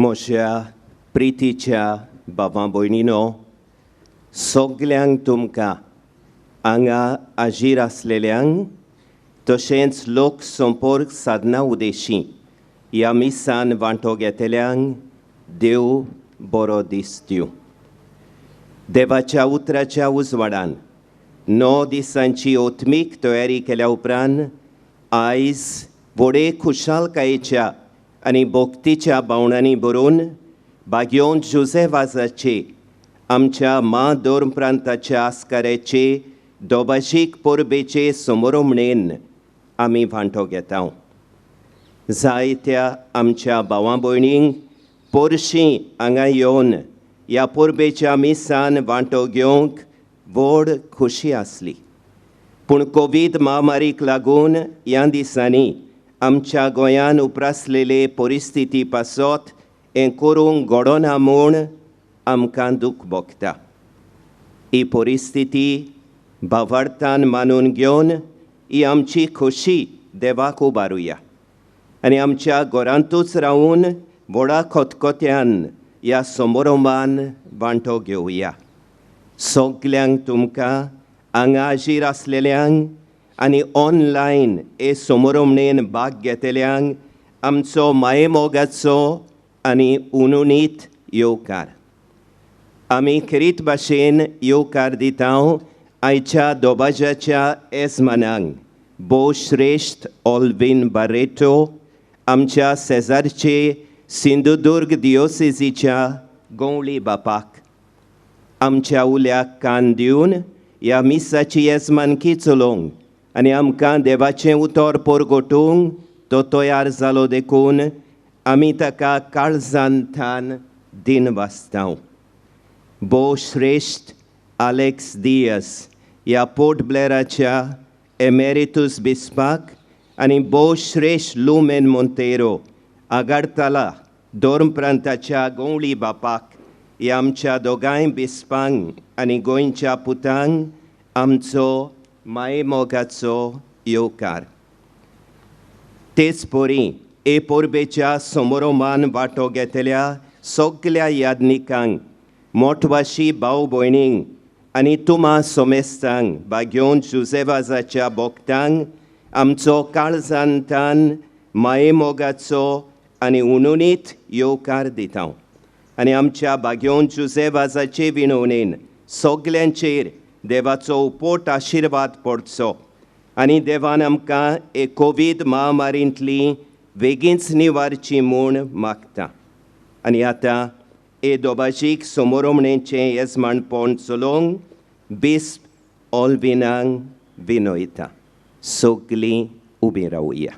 म्हज्या प्रितीच्या भावां भयणीनो, सगल्यांक तुमकां हांगा हाजीर आसलेल्यांक तशेंच लोक संपर्क साधना उदेशी ह्या मिसान वांटो घेतल्यांक देव बरो दीस दिवं. देवाच्या उतराच्या उजवाडान 9 दिसांची ओत्मीक तयारी केल्या उपरांत आयज व्हडे खुशालकायेच्या आनी भोक्तीच्या भावनांनी भरून बागयोन जुझेवाजाचे आमच्या दोर्म प्रांताच्या आस्काऱ्याचे दोबाशीक परबेचे समारंभणेन आमी वांटो घेता. जायत्या आमच्या भावां भयणींक पोरशीं हांगा येवन ह्या परबेच्या मिसान वांटो घेवंक व्हड खोशी आसली. पूण कोवीड महामारीक लागून ह्या दिसांनी आमच्या गोंयान उप्रासलेले परिस्थिती पासत हें करूंक घडोना म्हूण आमकां दूख भोगता. ही परिस्थिती भावार्थान मानून घेवन ही आमची खोशी देवाक उबारुया आनी आमच्या घरांतूच रावून व्हडा खतखत्यान ह्या समारंभान वांटो घेवया. सगल्यांक तुमकां हांगा हाजीर आसलेल्यांक आनी ऑनलायन हे समारंभणेन भाग घेतल्यांक आमचो मायेमोगाचो आनी उनुनीत येवकार. आमी खरीत भाशेन येवकार दिता आयच्या दोबाज्याच्या येजमानांक भोव श्रेश्ठ ऑल्विन बारेटो, आमच्या शेजारचे सिंधुदुर्ग दियोसेसीच्या गवळी बापाक, आमच्या उल्याक कान दिवन ह्या मिसाची येजमानकी चलोवंक आनी आमकां देवाचें उतर परगटूंक तो तयार जालो देखून आमी ताका काळजान थान दिन वाचता. भोव श्रेश्ठ आलेक्स दियस ह्या पोर्ट ब्लेराच्या एमेरिटूस बिस्पाक आनी भोव श्रेश्ठ लुमेन मोंतेरो आगारताला दोर्म प्रांताच्या गवळी बापाक ह्या आमच्या दोगांय बिस्पांक आनी गोंयच्या पुतांक आमचो मायेमोगाचो येवकार. तेच परी हे परबेच्या समारंभान वांटो घेतल्या सगल्या यादनिकांक, मोठवाशी भाव भयणींक आनी तुमा सोमेस्तांक, बागयोन जुझेवाजाच्या भोगतांक आमचो काळजान थान मायेमोगाचो आनी उनुनीत येवकार दिता. आनी आमच्या बागयोन जुझेवाजाचे विणवणेन सगल्यांचेर देवाचो उपोट आशिर्वाद पडचो आनी देवान आमकां हे कोवीड महामारींतली बेगीनच निवारची म्हूण मागता. आनी आतां हे दोबाशीक समारंभणेचें येजमानपण चलोवंक बिस्प ऑल्विनांक विनयता. सगलीं उबीं रावया.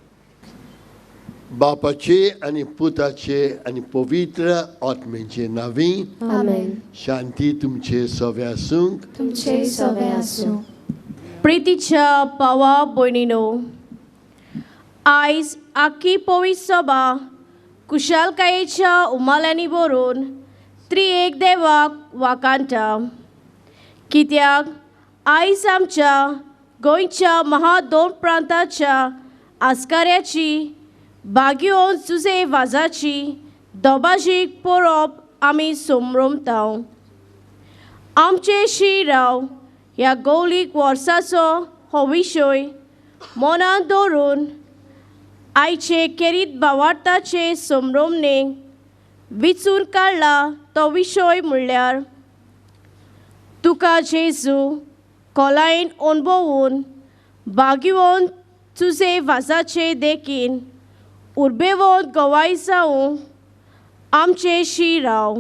बापाचे आनी पुताचे आनी पवित्र आत्मेचे नांवी आमेन. शांती तुमचे सवे आसूंक. तुमचे सवे आसूं. प्रितीच्या भावा भयणीनो, आयज आख्खी पवित्र सभा कुशालकायेच्या उमाल्यांनी भरून त्रिएक देवाक वाकांता. कित्याक आयज आमच्या गोंयच्या दोन प्रांताच्या आस्काऱ्याची बागयोन जुझेवाजाची दोबाशीक परब आमी समरमता. आमचे शिराव ह्या गवळीक वर्साचो हो विशय मनांत दवरून आयचे खेरीत भावार्थाचे समरमणेक विचून काडला तो विशय म्हणल्यार तुका जेजू खोलायेन अणभवून बागयोन जुझेवाजाचे देखीन उर्बेवंत गवाय जावंक आमचे शिराव.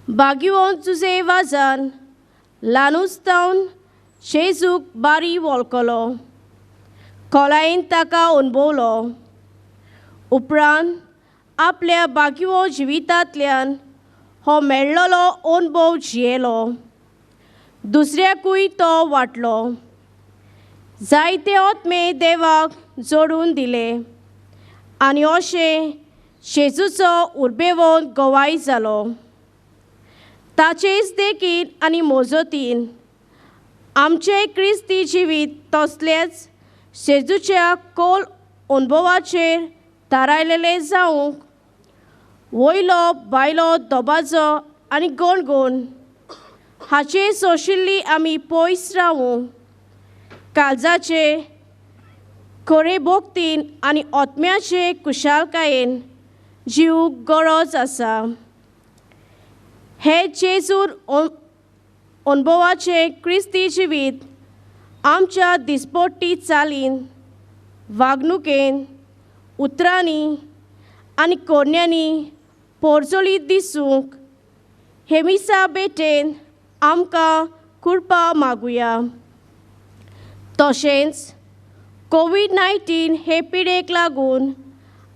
बागयोन जुझेवाजान ल्हानूचतावन जेजूक बारी वळखलो, खोलायेन ताका अणभवलो. उपरांत आपल्या बागयो जिवितांतल्यान हो मेळ्ळलो अणभव जियेलो, दुसऱ्याकूय तो वाटलो. जायते आत्मे देवाक जोडून दिले आनी अशें जेजूचो उर्बेवंत गवाय जालो. ताचेच देखीन आनी मोजतीन आमचे क्रिस्ती जिवीत तसलेच जेजूच्या खोल अणभवाचेर थारायलेले जावंक वयलो बायलो दोबाजो आनी गणगण हाचे सोशिल्ली आमी पयस रावूं काळजाचे खरे भोक्तीन आनी आत्म्याचे कुशालकायेन जीव गरज आसा हे जेजूर अनुभवाचे क्रिस्ती जिवीत आमच्या दिसपट्टी चालीन वागणुकेन उतरांनी आनी कोन्यांनी पोरजोळीत दिसूंक हेमिसा बेटेन आमकां कृपा मागुया तशेंच कोविड-19 हे पिडेक लागून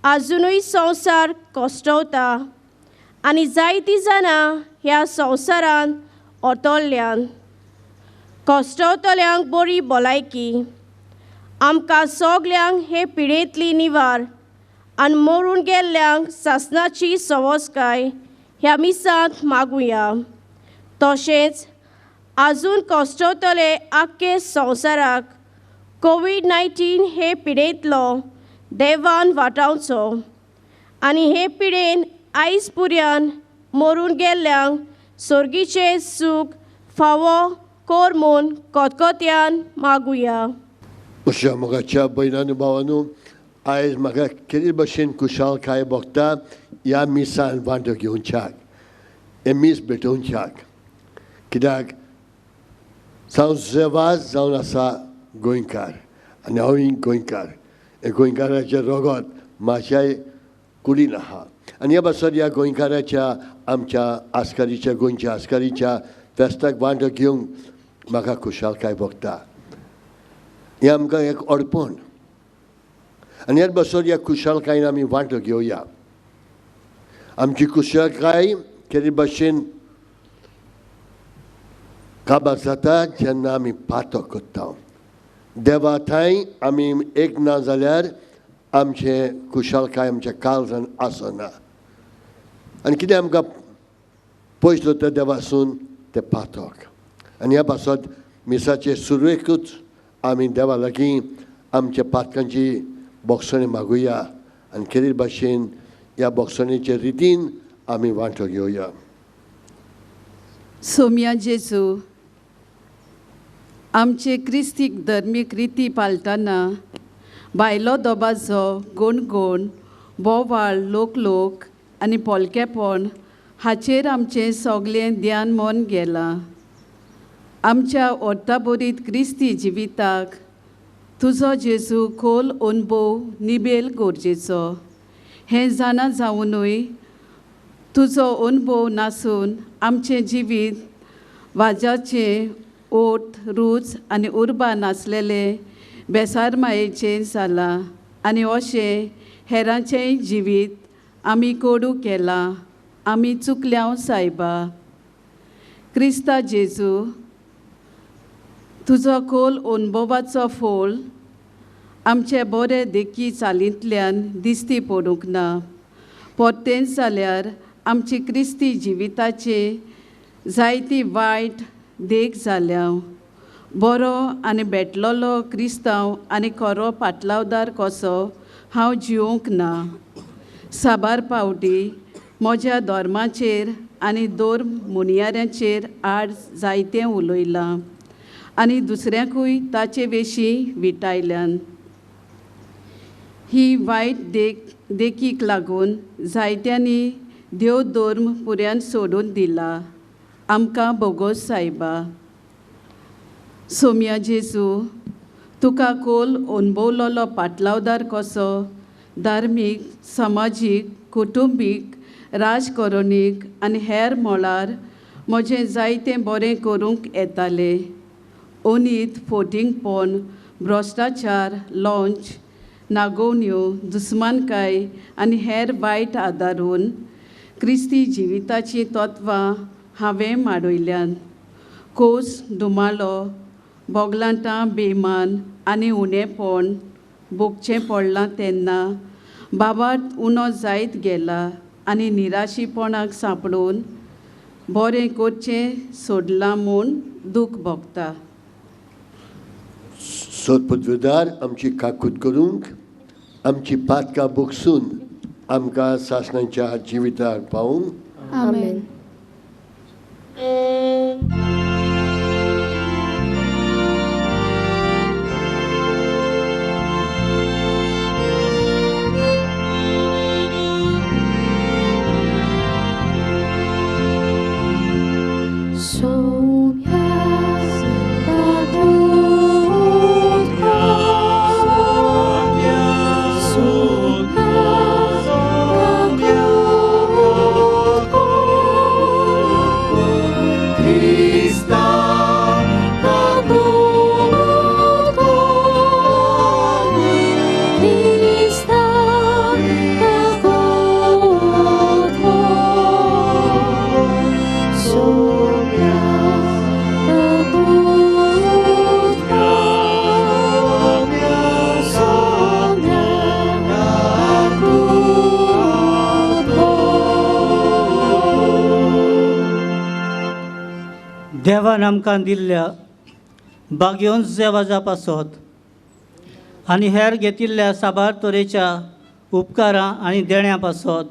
आजुनूय संवसार कोश्टवता आनी जायतीं जाणां ह्या संवसारान ओतोल्ल्यान कोश्टवतल्यांक बरी भलायकी आमकां सगल्यांक हे पिडेंतली निवार आनी मरून गेल्ल्यांक सासणाची संवस्काय ह्या मिसांत मागुया तशेंच आजून कोश्टवतले आख्खे संवसाराक कोविड-19 हे पिडेंतलो देवान वाटावचो आनी हे पिडेन आयज पुर्यान मरून गेल्ल्यांक सर्गीचें सूख फावो कोर म्हूण कोतकोत्यान मागुया अशा मोगाच्या भयणांनो भावांनो आयज म्हाका कितें भशेन कुशालकाय भोगता ह्या मिसान वांटो घेवच्याक हे मीस भेटोवच्याक कित्याक हांव जेवाज जावन आसा गोंयकार आनी हांवूय गोंयकार हे गोंयकाराचें रगत म्हाज्याय कुडीन आहा आनी ह्या बसर ह्या गोंयकाराच्या आमच्या आस्कारीच्या गोंयच्या आस्कारीच्या फेस्ताक वांटो घेवंक म्हाका कुशालकाय भोगता हें आमकां एक अडपण आनी ह्याच बसर ह्या कुशालकायेन आमी वांटो घेवया आमची कुशालकाय केदी भशेन काबार जाता जेन्ना आमी पातो कोत्ता देवा थंय आमी एक ना जाल्यार आमचें कुशालकाय आमच्या काळजान आसना आनी कितें आमकां पयस ते देवासून ते पातोक आनी ह्या पासत मिसाचे सुरवेकूच आमी देवा लागीं आमच्या पातकांची बोगसणी मागुया आनी केदी भाशेन ह्या बोगसणेचे रितीन आमी वांटो घेवया सोम्या जेजू आमचे क्रिस्तीक धर्मीक रिती पाळटना बायलो दोबाजो गणगण बोवाळ लोक आनी पोलकेपण हाचेर आमचें सगळें ध्यान मन गेलां आमच्या ओर्ताबोरीत क्रिस्ती जिविताक तुजो जेजू खोल अनुभव निबेल गरजेचो हें जाणा जावनूय तुजो अनुभव नासून आमचें जिवीत वाजाचें ओठ रूच आनी उर्बा नासलेले बेसारमायेचें जालां आनी अशें हेरांचेंय जिवीत आमी कोडू केलां आमी चुकल्याव सायबा क्रिस्ता जेजू तुजो खोल अनुभवाचो फोल आमचे बरे देखी चालींतल्यान दिसती पडूंक ना परतेंच जाल्यार आमची क्रिस्ती जिविताचे जायती वायट देख जाल्या बरो आनी भेटलोलो क्रिस्तांव आनी खरो पाटलावदार कसो हांव जिवंक ना साबार पावटी म्हज्या धर्माचेर आनी धर्म मुनियाऱ्यांचेर आड जायतें उलयलां आनी दुसऱ्यांकूय ताचे विशीं विटायल्यान ही वायट देखीक लागून जायत्यांनी देव धर्म पुऱ्यान सोडून दिला आमकां बोगोस सायबा सोम्या जेजू तुका खोल अनुभवलोलो पाटलावदार कसो धार्मीक सामाजीक कुटुंबीक राजकरोनीक आनी हेर मळार म्हजें जायतें बरें करूंक येतालें ओनीत फोटिंगपण भ्रश्टाचार लॉंच नागोवण्यो दुस्मानकाय आनी हेर वायट आदारून क्रिस्ती जिविताचीं तत्वां हांवें माडयल्यान खोस दुमाळो बोगलांटां बेमान आनी उणेपण भोगचें पडलां तेन्ना बाबाट उणो जायत गेला आनी निराशीपणाक सांपडून बरें करचें सोडलां म्हूण दूख भोगता सोदपुतविदार आमची काकूट करूंक आमची पातकां बोगसून आमकां सासणाच्या जिविताक पावूंक Amen. देवान आमकां दिल्ल्या बागयोन जेवाजा पासत आनी हेर घेतिल्ल्या साबार तरेच्या उपकारां आनी देण्यां पासत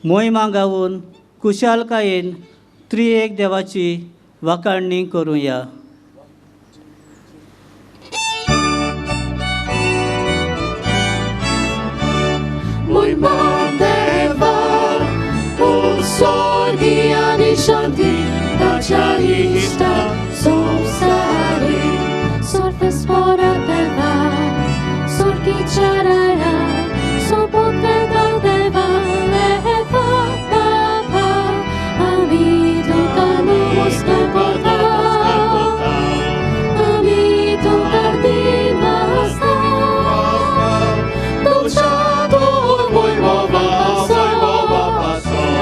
मोहिमा गावून कुशालकायेन त्रिएक देवाची वाखाणणी करुया. Moima deva, o sorgi ani shanti, Acharista, Sosari, Sorte spora deva, Sorgi charaya, Sopotreda deva, Leva papa, Amitu kanus kapota, Amitu kardina sta, Dolciator moima pasa,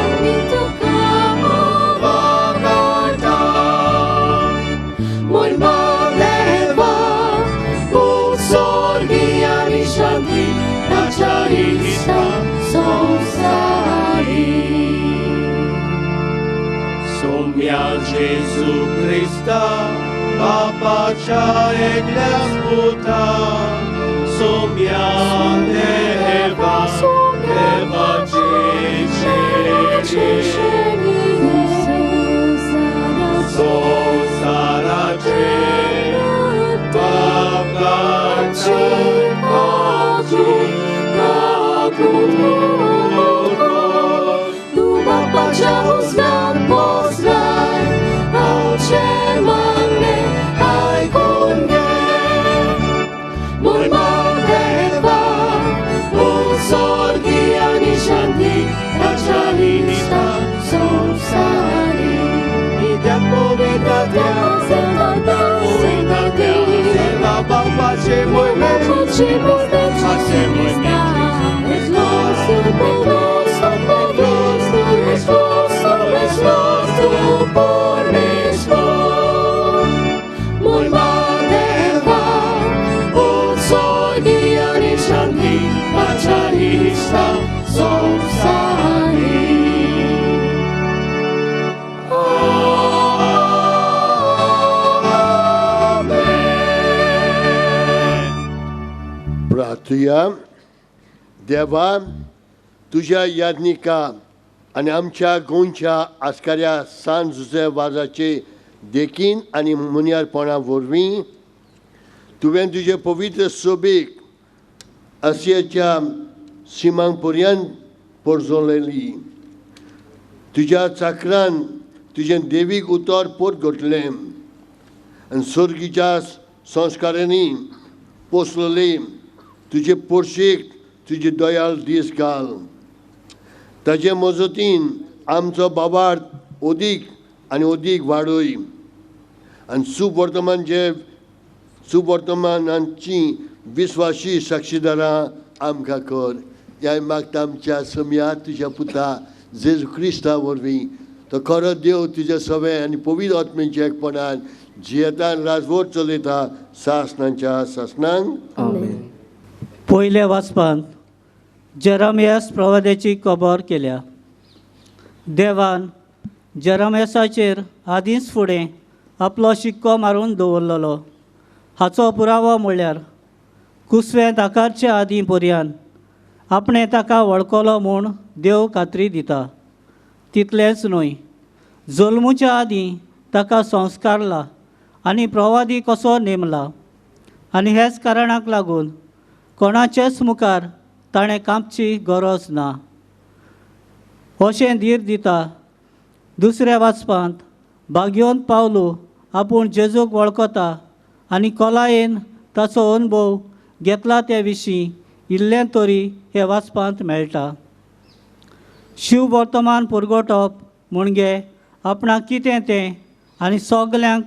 Amitu kamova kanta, Moima deva, Sorgi ani shanti, Acharista, Sosari. Somia Jesu Christa, Papacia Egleas puta, Somia Deva, Deva Ceceri, Sosarace, Papacia Tu papacia uzgan poslan, auce manne ai conge. Moima deva, o sorgi ani shanti, Acharista, Sosari. Idea povitatea, Seva Papace Moimeci, Pace Moimeci, Es nostru, por mispor. Moima deva, o sorgi ani shanti, Acharista, Sosari. प्रार्थूया. देवा, तुझ्या याज्ञिका आणि आमच्या गोंयच्या आस्काऱ्या San जुसे वाजाचे देखीन आणि मुनियारपणा वरवीं तुवें तुजे पवित्र सोबीक आसियाच्या सिमां पर्यंत पोरजोलेली. तुज्या चाकरान तुजें देवीक उतर पोट घोटलें आनी सर्गीच्या संस्कारांनी पोसलेली तुजे पोरशेक तुजे दयाळ दीस घाल. ताचे मजतीन आमचो बाबार्थ ओदीक आनी ओदीक वाडय आनी सुवर्तमानांची विस्वासी साक्षीदारां आमकां कर. ह्या मागता आमच्या समया तुज्या पुता जेजू क्रिस्ता वरवीं तो खरो देव तुज्या सवे आनी पवित्र आत्मेच्या एकपणान जियेतान राजवट चलयता सासणांच्या सासणांक. पयले वाचपांत जेरामियास प्रवाद्याची खबर केल्या. देवान जेरामियासाचेर आदींच फुडें आपलो शिक्को मारून दवरलेलो. हाचो पुरावो म्हणल्यार कुसवें दाकारच्या आदीं पर्यंत आपणें ताका वळखलो म्हूण देव खात्री दिता. तितलेंच न्हय, जल्मुच्या आदीं ताका संस्कारला आनी प्रवादी कसो नेमला. आनी हेच कारणाक लागून कोणाचेच मुखार ताणें कांपची गरज ना. अशें धीर दिता. दुसऱ्या वाचपांत भाग्योन पावलो आपूण जेजूक वळखता आनी कोलायेन ताचो अनुभव घेतला त्या विशीं इल्लें तरी हे वाचपांत मेळटा. शिव वर्तमान पुरगटप म्हणजे आपणाक कितें तें आनी सगल्यांक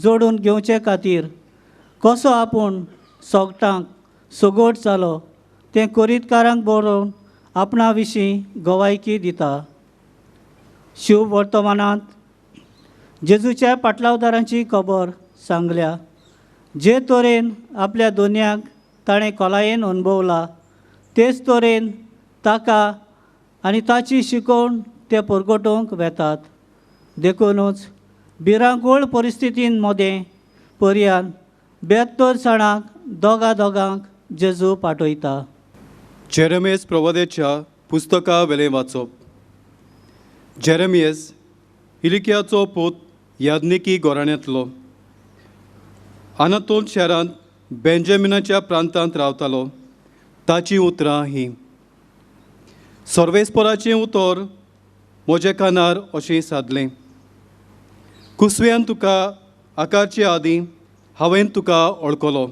जोडून घेवचे खातीर कसो आपूण सोगटांक सोगोट जालो तें कोरीतकारांक बरोवन आपणा विशीं गवायकी दिता. शिव वर्तमानांत जेजूच्या पाटलावदारांची खबर सांगल्या. जे तरेन आपल्या दोनयाक ताणें कोलायेन अणभवला तेच तरेन ताका आनी ताची शिकवण ते परगटोवंक वेतात. देखूनच भिरांकूळ परिस्थितीन मदें पर्यान 72 जाणांक दोगांक जेजू पाठयता. जेरेमियस प्रवादेच्या पुस्तका वेलें वाचप. जेरेमियस हिलिकियाचो पूत यादनिकी घराण्यांतलो. आनातोल शारांत बेंजामिनाच्या प्रांतांत रावतालो. ताची उतरां हीं. सर्वेस्पराचें उतर म्हजे कानार अशें सादलें. कुसव्यान तुका आकारचे आदीं हांवें तुका वळखलो.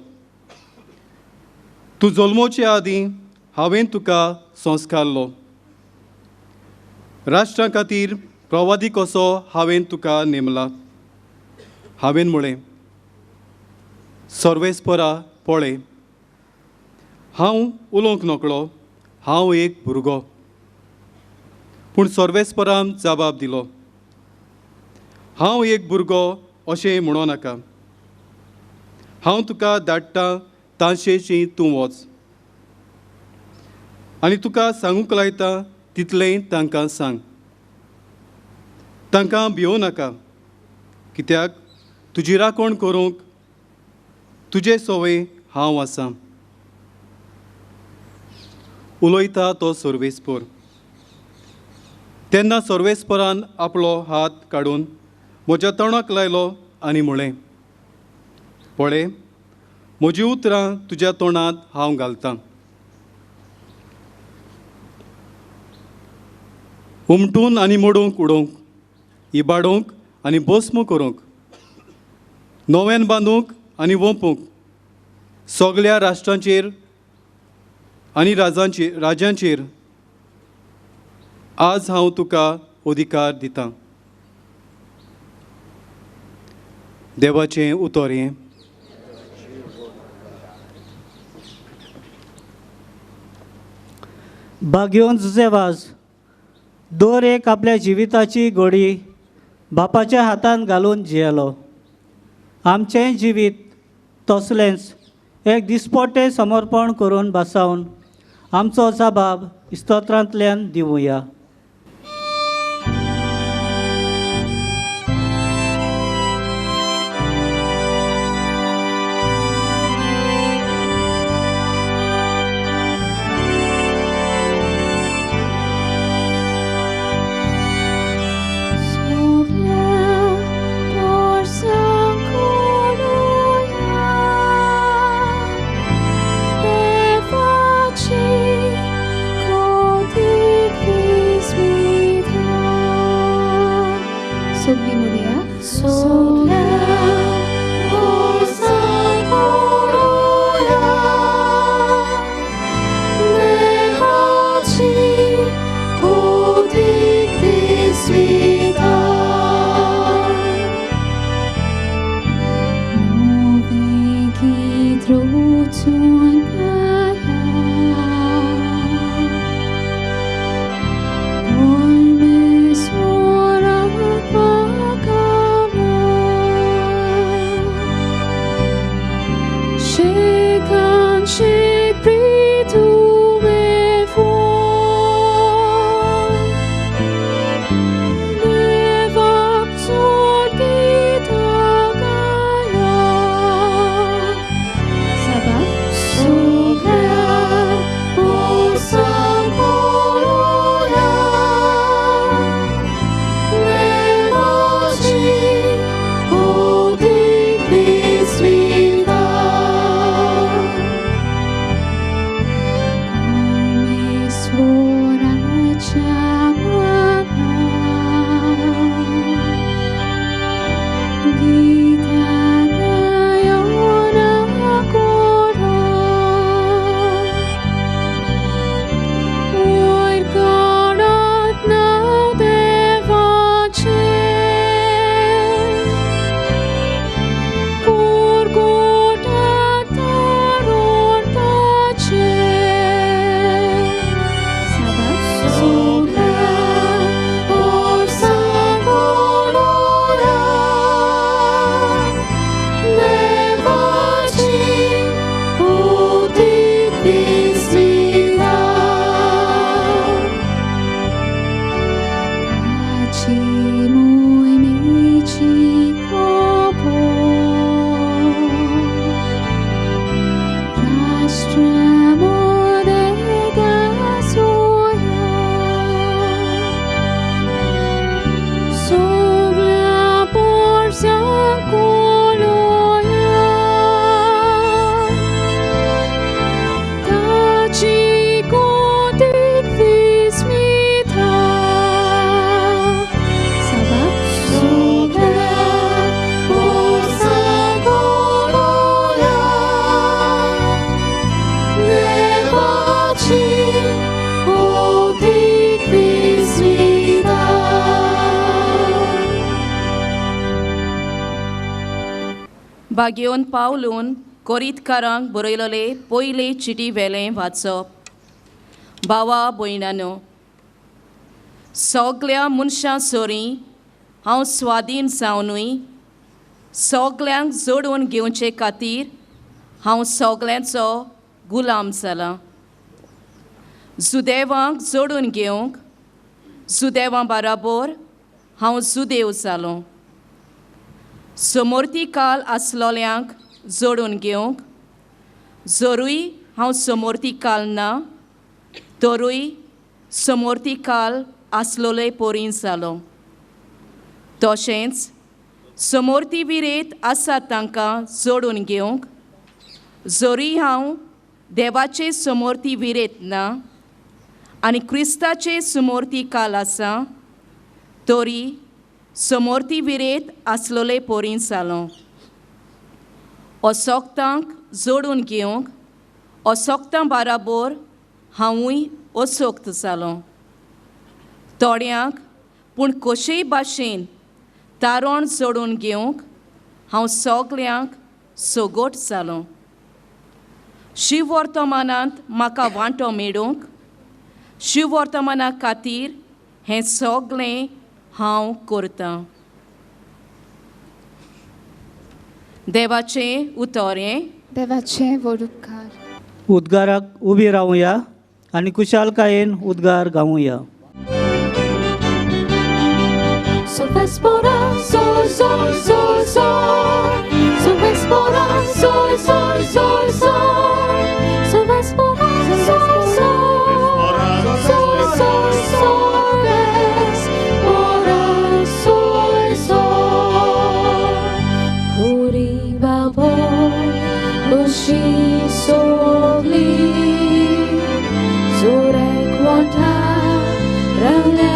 तूं जल्मोचे आदीं हांवें तुका संस्कारलो. राष्ट्रां खातीर प्रवादी कसो हांवें तुका नेमला. हांवें म्हळें, सर्वेस्परा पळय, हांव उलोवंक नकळो, हांव एक भुरगो. पूण सर्वेस्परान जबाब दिलो, हांव एक भुरगो अशें म्हणो नाका. हांव तुका धाडटां तांशेची तूं वच. आनी तुका सांगूंक लायता तितलें तांकां सांग. तांकां भियों नाका, कित्याक तुजी राखण करूंक तुजे सवय हांव आसां. उलयता तो सर्वेस्पर. तेन्ना सर्वेस्परान आपलो हात काडून म्हज्या तोंडाक लायलो आनी म्हळें, पळय, म्हजीं उतरां तुज्या तोंडांत हांव घालतां. उमटून आनी मोडूंक उडोवंक, इबाडूंक आनी भस्म करूंक, नव्यान बांदूंक आनी वोंपूंक, सगल्या राष्ट्रांचेर आनी राज्यांचेर आज हांव तुका अधिकार दितां. देवाचें उतर हें. भाग्योन जुजेवाज दर एक आपल्या जिविताची घडी बापाच्या हातान घालून जियेलो. आमचें जिवीत तसलेंच एक दिसपट्टें समर्पण करून बसावन आमचो जबाब इस्तोत्रांतल्यान दिवया. Devaci, codig घेवन पावलून कोरीतकारांक बरयलोले पयले चिटी वेलें वाचप. भावा भयणानो, सगळ्या मनशां सोरी हांव स्वाधीन जावनूय सगळ्यांक जोडून घेवचे खातीर हांव सगळ्यांचो गुलाम जाला. जुदेवांक जोडून घेवंक जुदेवां बराबर हांव जुदेव जालो. समोर्ती काल आसलोल्यांक जोडून घेवंक जरूय हांव समोर्ती काल ना, तरूय समोर्ती काल आसलोले पोरीन जालो. तशेंच समोर्ती विरेत आसा तांकां जोडून घेवंक जरूय हांव देवाचे समोर्ती विरेत ना आनी क्रिस्ताचे समोर्ती काल आसा, तरी समोर्ती विरेत आसलोले पोरीन जालो. असोक्तांक जोडून घेवंक असोक्तां बराबर हांवूय असोक्त जालो. थोड्यांक पूण कशेय भाशेन तारण जोडून घेवंक हांव सगळ्यांक सोगोट जालो. शिव वर्तमानांत म्हाका वांटो मेळूंक शिव वर्तमाना खातीर हें सगळें हांव करतां. देवाचें उतोरें. देवाचें व्हड उपकार. उद्गाराक उबी रावुया आनी कुशालकायेन उद्गार गावुया. Să vezi spora, sol, sol, sol, sol. Să vezi spora, sol, sol, sol, sol. Să vezi spora, sol, sol, sol, sol, sol. Vezi spora, sol, sol. Curiba bol, muși soli. Zurek wata, râlea.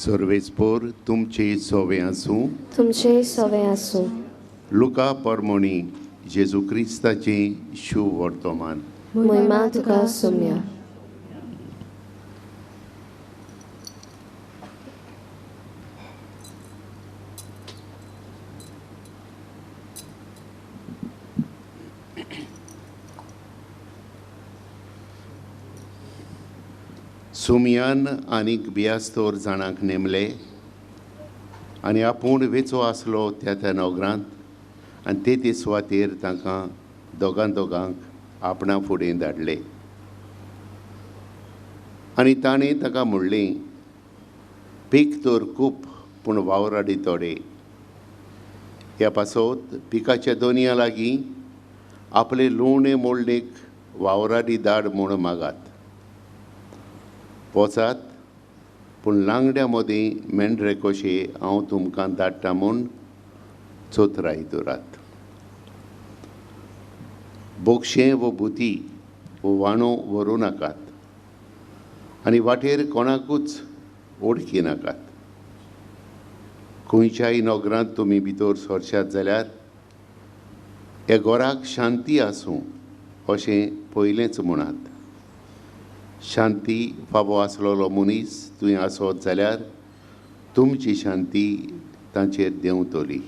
सर्वेस्पोर तुमचे सोवे आसूं. तुमचे सवे आसूं. Luca परमोणी जेजू क्रिस्ताचें शुभ वर्तमान. महिमा तुका सोम्या. सुमयान आनीक बियास्तोर जाणांक नेमले आनी आपूण वेचो आसलो त्या नोगरांत आनी ते सुवातेर तांकां दोगांक आपणा फुडें धाडले. आनी ताणें ताका म्हणलें, पीक तर खूब पूण वावराडी थोडे. ह्या पासत पिकाच्या दोनया लागीं आपले लुवणे मोडणेक वावराडी धाड म्हूण मागात. वचात पूण लांगड्या मदीं मेंढरे कशे हांव तुमकां धाडटा म्हूण चोतराय दवरात. बोगशें वो बुती वो वांडो व्हरूं नाकात आनी वाटेर कोणाकूच ओळखी नाकात. खंयच्याय नोगरांत तुमी भितर सरशात जाल्यार ह्या घराक शांती आसूं अशें पयलेंच म्हणात. शांती फावो आसलोलो मनीस थंय आसत जाल्यार तुमची शांती तांचेर देंवतली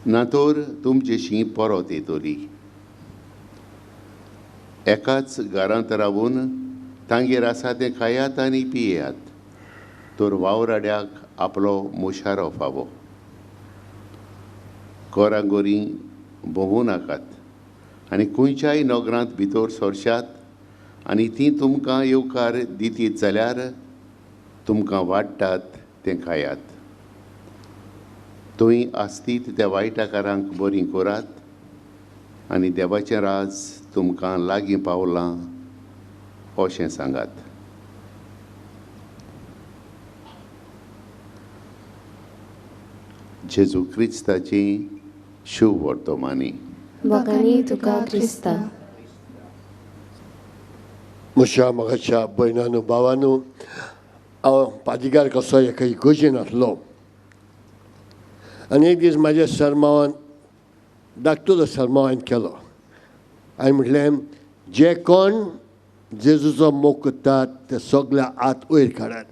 ना तर तुमचेशी परत येतली. एकाच घरांत रावून तांगेर आसा तें खायात आनी पियेयात, तर वावराड्याक आपलो मुशारो फावो. गोरांगोरी भोंवूं नाकात आनी खंयच्याय नोगरांत भितर सरशात आनी ती तुमकां येवकार दितीत जाल्यार तुमकां वाडटात तें खायात. थंय आसतीत त्या वायटाकारांक बरीं करात आनी देवाचें राज तुमकां लागीं पावलां अशें सांगात. जेजू क्रिस्ताची शुभ वर्तमानी. वकानी तुका क्रिस्ता. म्हज्या मोगाच्या भयणांनो भावांनो, हांव पाद्रीगार कसो एका इगोजेन आसलो आनी एक दीस म्हाज्या सरमावान धाकटुलो सरमाव हांवें केलो. हांवें म्हटलें जे कोण जेजूचो मोग करतात ते सगळे आत वयर काडात.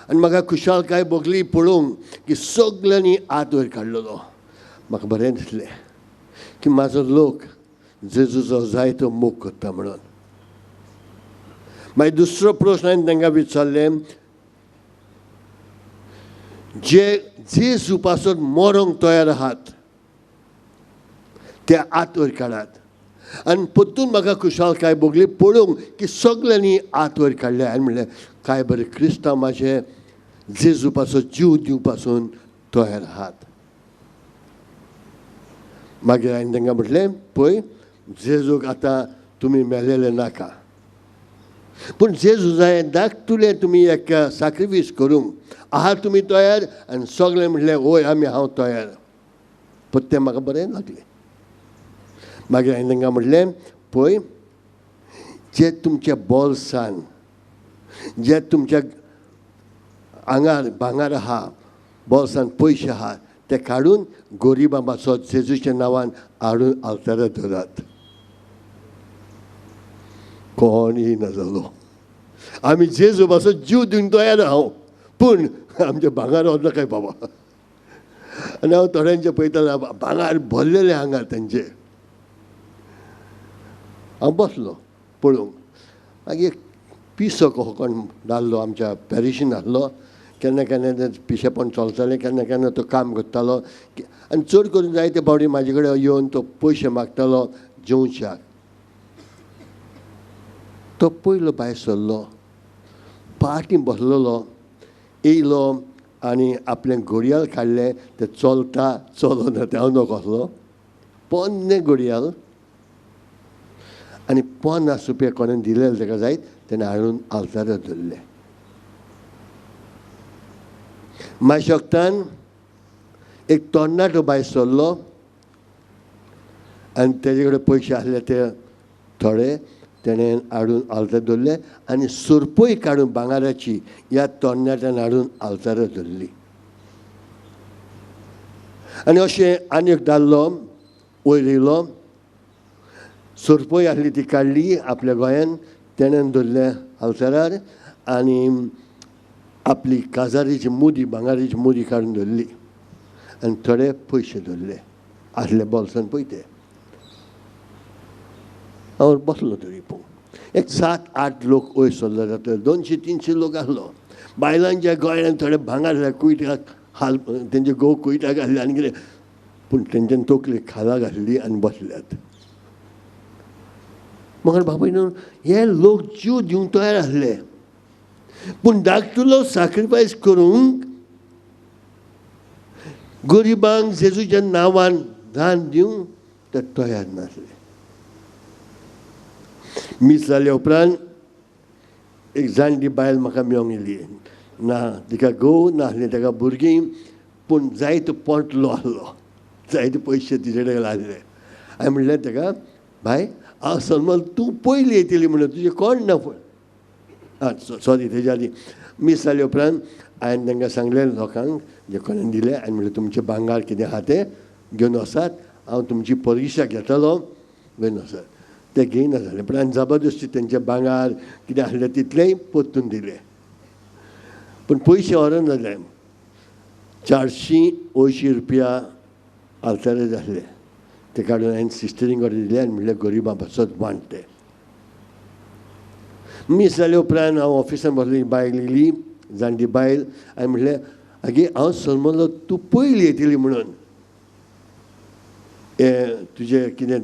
आनी म्हाका खुशालकाय भोगली पळोवंक की सगल्यांनी आत वयर काडलेलो. म्हाका बरें दिसलें की म्हाजो लोक जेजूचो जायतो मोग करता म्हणून. मागीर दुसरो प्रश्न हांवें तांकां विचारलें, जे जेजू पासून मरोंक तयार आहात ते आत वयर काडात. आनी परतून म्हाका खुशालकाय भोगली पळोवंक की सगल्यांनी आत वयर काडले. हांवें म्हणलें काय बरें क्रिस्तांव म्हाजे जेजू पासून जीव दिवं पासून तयार आहात. मागीर हांवें तांकां म्हटलें पळय, जेजूक आतां तुमी मेलेले नाका, पूण जेजू जाय धाकटुलें तुमी एक सॅक्रिफीस करूंक आहात तुमी तयार? आनी सगळे म्हणलें ओय आमी हांव तयार. पण तें म्हाका बरें लागलें. मागीर हांवें तांकां म्हटलें पळय, जे तुमच्या बोल्सान जे तुमच्या आंगार भांगर आहा, बोल्सान पयशे आहा, ते काडून गोरिबां पासत जेजूच्या नांवान हाडून आल्तारार दवरात. कोणूय नाजालो. आमी जेजू पासत जीव दिवंक तयार हांव, पूण आमचें भांगर वचना काय बाबा. आनी हांव थोड्यांचे पळयतालो भांगर भरलेले आंगार तेंचे. हांव बसलो पळोवंक. मागीर पिसो कसो कोण नासलो आमच्या पॅरिशीन आसलो. केन्ना केन्ना ते पिशेपण चलतालें, केन्ना केन्ना तो काम करतालो. आनी चड करून जायते फावटी म्हाजे कडेन येवन तो पयशे मागतालो जेवच्याक. तो पयलो भायर सरलो, पाटी बसलेलो, येयलो आनी आपलें घडयाळ काडलें. तें चलता चलोना ते हांव नकसलो. पोन्नें घडयाळ आनी 50 रुपया कोणें दिलेले ताका जायत, तेणें हाडून आल्तारार धरले. मागीर शकतान एक तरणाटो भायर सरलो आनी तेजे कडेन पयशे आसले ते थोडे तेणें हाडून आल्तारार धरले आनी सुरपय काडून भांगराची ह्या तरणाट्यान हाडून आल्तारार धरली. आनी अशें आनी एक दादलो वयर येयलो, सुरपय आसली ती काडली आपल्या गोंयान, तेणें धरलें आल्तारार आनी आपली काजारीची मुदी, भांगाराची मुदी काडून धरली आनी थोडे पयशे धरले आसले बोल्सान पळय ते. हांव बसलो तरी पळोवंक. एक 7-8 लोक वयर सरले जातले. 200-300 लोक आसलो. बायलांच्या गोंयांत थोडे भांगर कुयट्याक हाल तेंचे घोव कुयट्याक घातले आनी कितें, पूण तेंच्यान तकली खाला घातली आनी बसल्यात. म्हाका बाबा न्हू, हे लोक जीव दिवंक तयार आसले, पूण धाकटुलो सॅक्रिफायस करूंक गरिबांक जेजूच्या नांवान दान दिवंक ते तयार नासले. मीस जाल्या उपरांत एक जाणटी बायल म्हाका मेळोंक येयली. ना तिका घोव नासलें, ताका भुरगीं, पूण जायतो पोंटलो आसलो, जायते पयशे तिचे कडेन आसले. हांवें म्हणलें ताका, बाय हांव समज तूं पयली येतली म्हणून तुजें कोण ना. सॉरी तेज्या आदी मीस जाल्या उपरांत हांवें तांकां सांगलें लोकांक जे कोणें दिलें, हांवें म्हणलें तुमचें भांगर कितें आहा तें घेवन वसात, हांव तुमची परीक्षा घेतलो, घेवन वसात. ते घेयना जालें, पूण हांवें जबरदस्ती तेंचें भांगर कितें आसलें तितलेंय परतून दिलें. पूण पयशे व्हरोन जाले. 480 रुपया आल्तारार आसले. ते काडून हांवें सिस्टरींक कडेन दिले आनी म्हणलें गरिबां पासत वांट ते. मीस जाले उपरांत हांव ऑफिसान बसलो. बायल येयली, जाणटी बायल. हांवें म्हणलें आगे हांव समजलो तूं पयली येतली म्हणून, हें तुजें कितें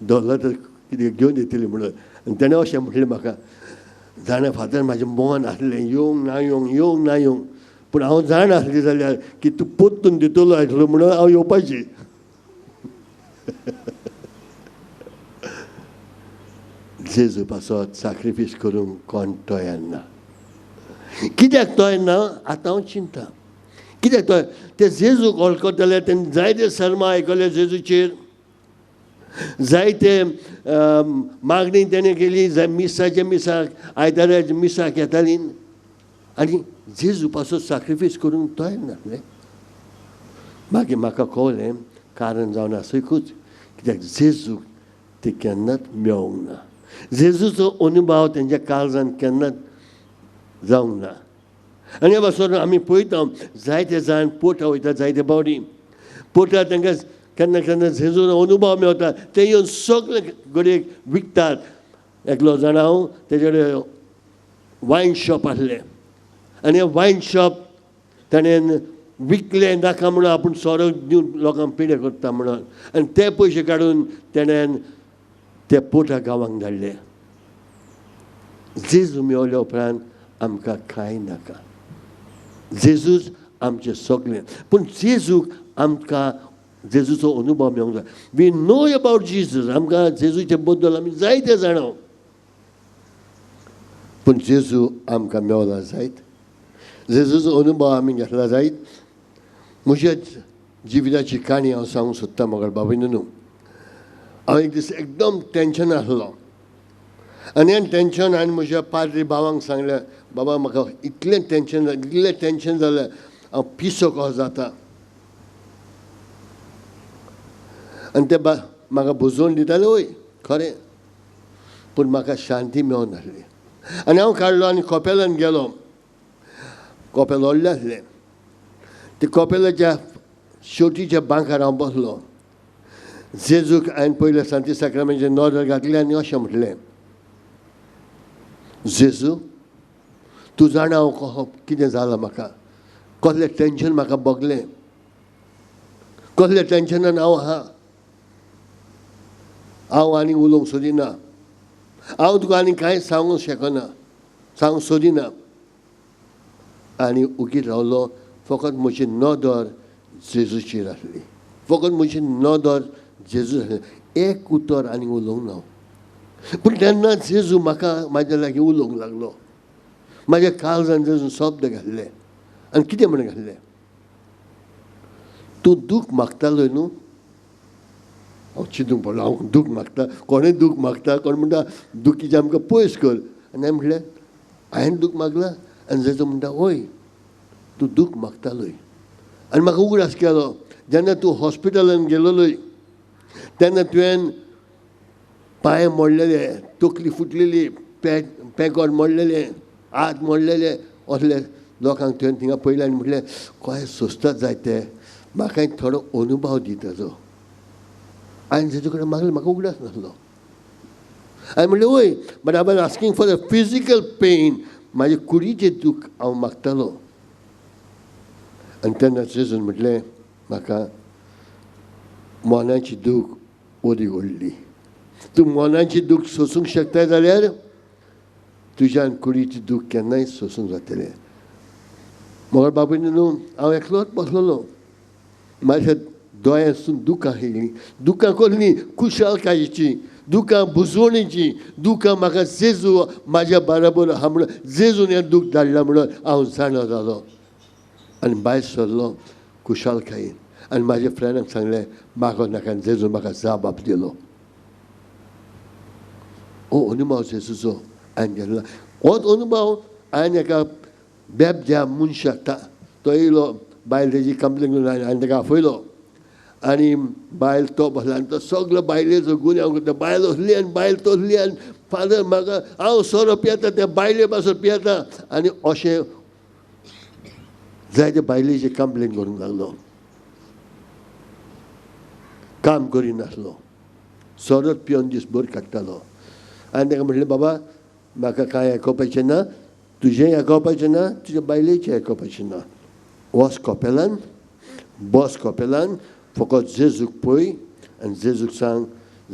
धरलां तर कितें घेवन येतली म्हणून. आनी तेणें अशें म्हटलें म्हाका, जाणा फातर म्हाजें मन आसलें येवंक ना येवंक, येवंक ना येवंक, पूण हांव जाण आसली जाल्यार की तूं परतून दितलो आसलो म्हणून हांव येवपाची. जेजू पासत सॅक्रिफीस करूंक कोण तयार ना. कित्याक तयार ना आतां हांव चिंता. कित्याक तो ते जेजूक वळखतले तेन्ना जायते सर्मा आयकले जेजूचेर जायते मागणी तेणें केली मिसाच्या मिसाक आयताराच्या मिसाक येताली आनी जेजू पासून सॅक्रिफायस करूंक तयार नासले मागीर म्हाका कळ्ळें कारण जावन आसयकूच कित्याक जेजूक ते केन्नाच मेळोंक ना जेजूचो अनुभव तेंच्या काळजांत केन्नाच जावंक ना आनी ह्या पासून आमी पळयता जायते जाण पोटा वयता जायते बावडी पोटा तांकां केन्ना केन्ना जेजूचो अनुभव मेळटा ते येवन सगळे गडयेक विकतात एकलो जाण हांव तेजे कडेन वायन शॉप आसलें आनी वायन शॉप ताणें विकलें नाका म्हणून आपूण सोरो दिवन लोकांक पिडे करता म्हणून आनी ते पयशे काडून ताणें ते पोटा गांवांक धाडले जेजू मेवल्या उपरांत आमकां कांय नाका जेजूच आमचें सगळें पूण जेजूक आमकां जेजूचो अनुभव मेळोंक जाय वी नो अबावट जेजूस आमकां जेजूचे बद्दल आमी जायते जाणो पूण जेजू आमकां मेवला जायत जेजूचो अनुभव आमी घेतला जायत म्हज्या जिविताची काणी हांव सांगूंक सोदतां मोगल बाबीन न्हू हांव एक दीस एकदम टेंशन आसलो आनी हें टेंशन हांवें म्हज्या पाद्री भावांक सांगलें बाबा म्हाका इतलें टेंशन जालें हांव पिसो कसो जाता आनी ते म्हाका बुजोवन दिताले वय खरें पूण म्हाका शांती मेळोन नासली आनी हांव काडलो आनी कपेलान गेलो कपेल व्हडलें आसलें ते कपेलाच्या शेवटीच्या बांकार हांव बसलो जेजूक हांवें पयलें सांती साक्रामेंटाचें नॉर्दर घातलें आनी अशें म्हटलें जेजू तूं जाणा हांव कसो कितें जालां म्हाका कसलें टेंशन म्हाका भोगलें कसलें टेंशनान हांव आहा हांव आनी उलोवंक सोदिना हांव तुका आनी कांय सांगूंक शकना सांगूंक सोदिना आनी उगीत रावलो फकत म्हजी नदर जेजूचेर आसली फकत म्हजी नदर जेजू आसली एक उतर आनी उलोवंक ना पूण तेन्ना जेजू म्हाका म्हाज्या लागीं उलोवंक लागलो म्हाज्या काळजान जेजून शब्द घातले आनी कितें म्हणून घातलें तूं दूख मागतालो न्हू हांव चिंतूंक पडलो हांव दूख मागता कोणें दूख मागता कोण म्हणटा दुखीचें आमकां पयस कर आनी हांवें म्हटलें हांवें दूख मागलां आनी जेजू म्हणटा वय तूं दूख मागतालोय आनी म्हाका उगडास केलो जेन्ना तूं हॉस्पिटलान गेलोलोय तेन्ना तुवें पांय मोडलेले तकली फुटलेली पेकोड मोडलेले हात मोडलेले असले लोकांक तुवें थिंगा पयलें आनी म्हटलें कशें सोंसतात जाय ते म्हाका एक थोडो अनुभव दी ताजो हांवें जेजू कडेन मागलें म्हाका उगडास नासलो हांवें म्हणलें वय but I was asking for the physical pain म्हाजे कुडीचें दूख हांव मागतालो आनी तेन्ना जेजून म्हटलें म्हाका मोनाची दूख ओदी व्हडली तूं मोनाची दूख सोंसूंक शकता जाल्यार तुज्यान कुडीची दूख केन्नाय सोंसूंक जातलें मोगल बाबून न्हू हांव एकलोच बसलोलो म्हाज्या दोळ्यांसून दुखां येयलीं दुखां कसलीं खुशालकायेची दुखां बुजवणेची दुखां म्हाका जेजू म्हाज्या बराबर आहा म्हणून जेजून हें दूख धाडलां म्हणून हांव जाणो जालो आनी भायर सरलो खुशालकायेन आनी म्हाज्या फ्रेंडाक सांगलें म्हाका नाका जेजून म्हाका जाप दिलो हो अनुभव जेजूचो हांवें घेतला होच अनुभव हांवें एका बेबद्या मनशाक तो येयलो बायल तेजी कंप्लेन करून हांवें ताका आपयलो आनी बायल तो बसला आनी तो सगलो बायलेचो गुन्यांव करता बायल असली आनी बायल तसली आनी फादर म्हाका हांव सोरो पियेता ते बायले पासून पियेता आनी अशें जायते बायलेची कंप्लेन करूंक लागलो काम करिनासलो सोरोच पियोन दीसभर काडटालो हांवें ताका म्हटलें बाबा म्हाका कांय आयकोपाचें ना तुजेंय आयकोपाचें ना तुज्या बायलेचें आयकोपाचें ना वच कपेलान बस कपेलान फकत जेजूक पळय आनी जेजूक सांग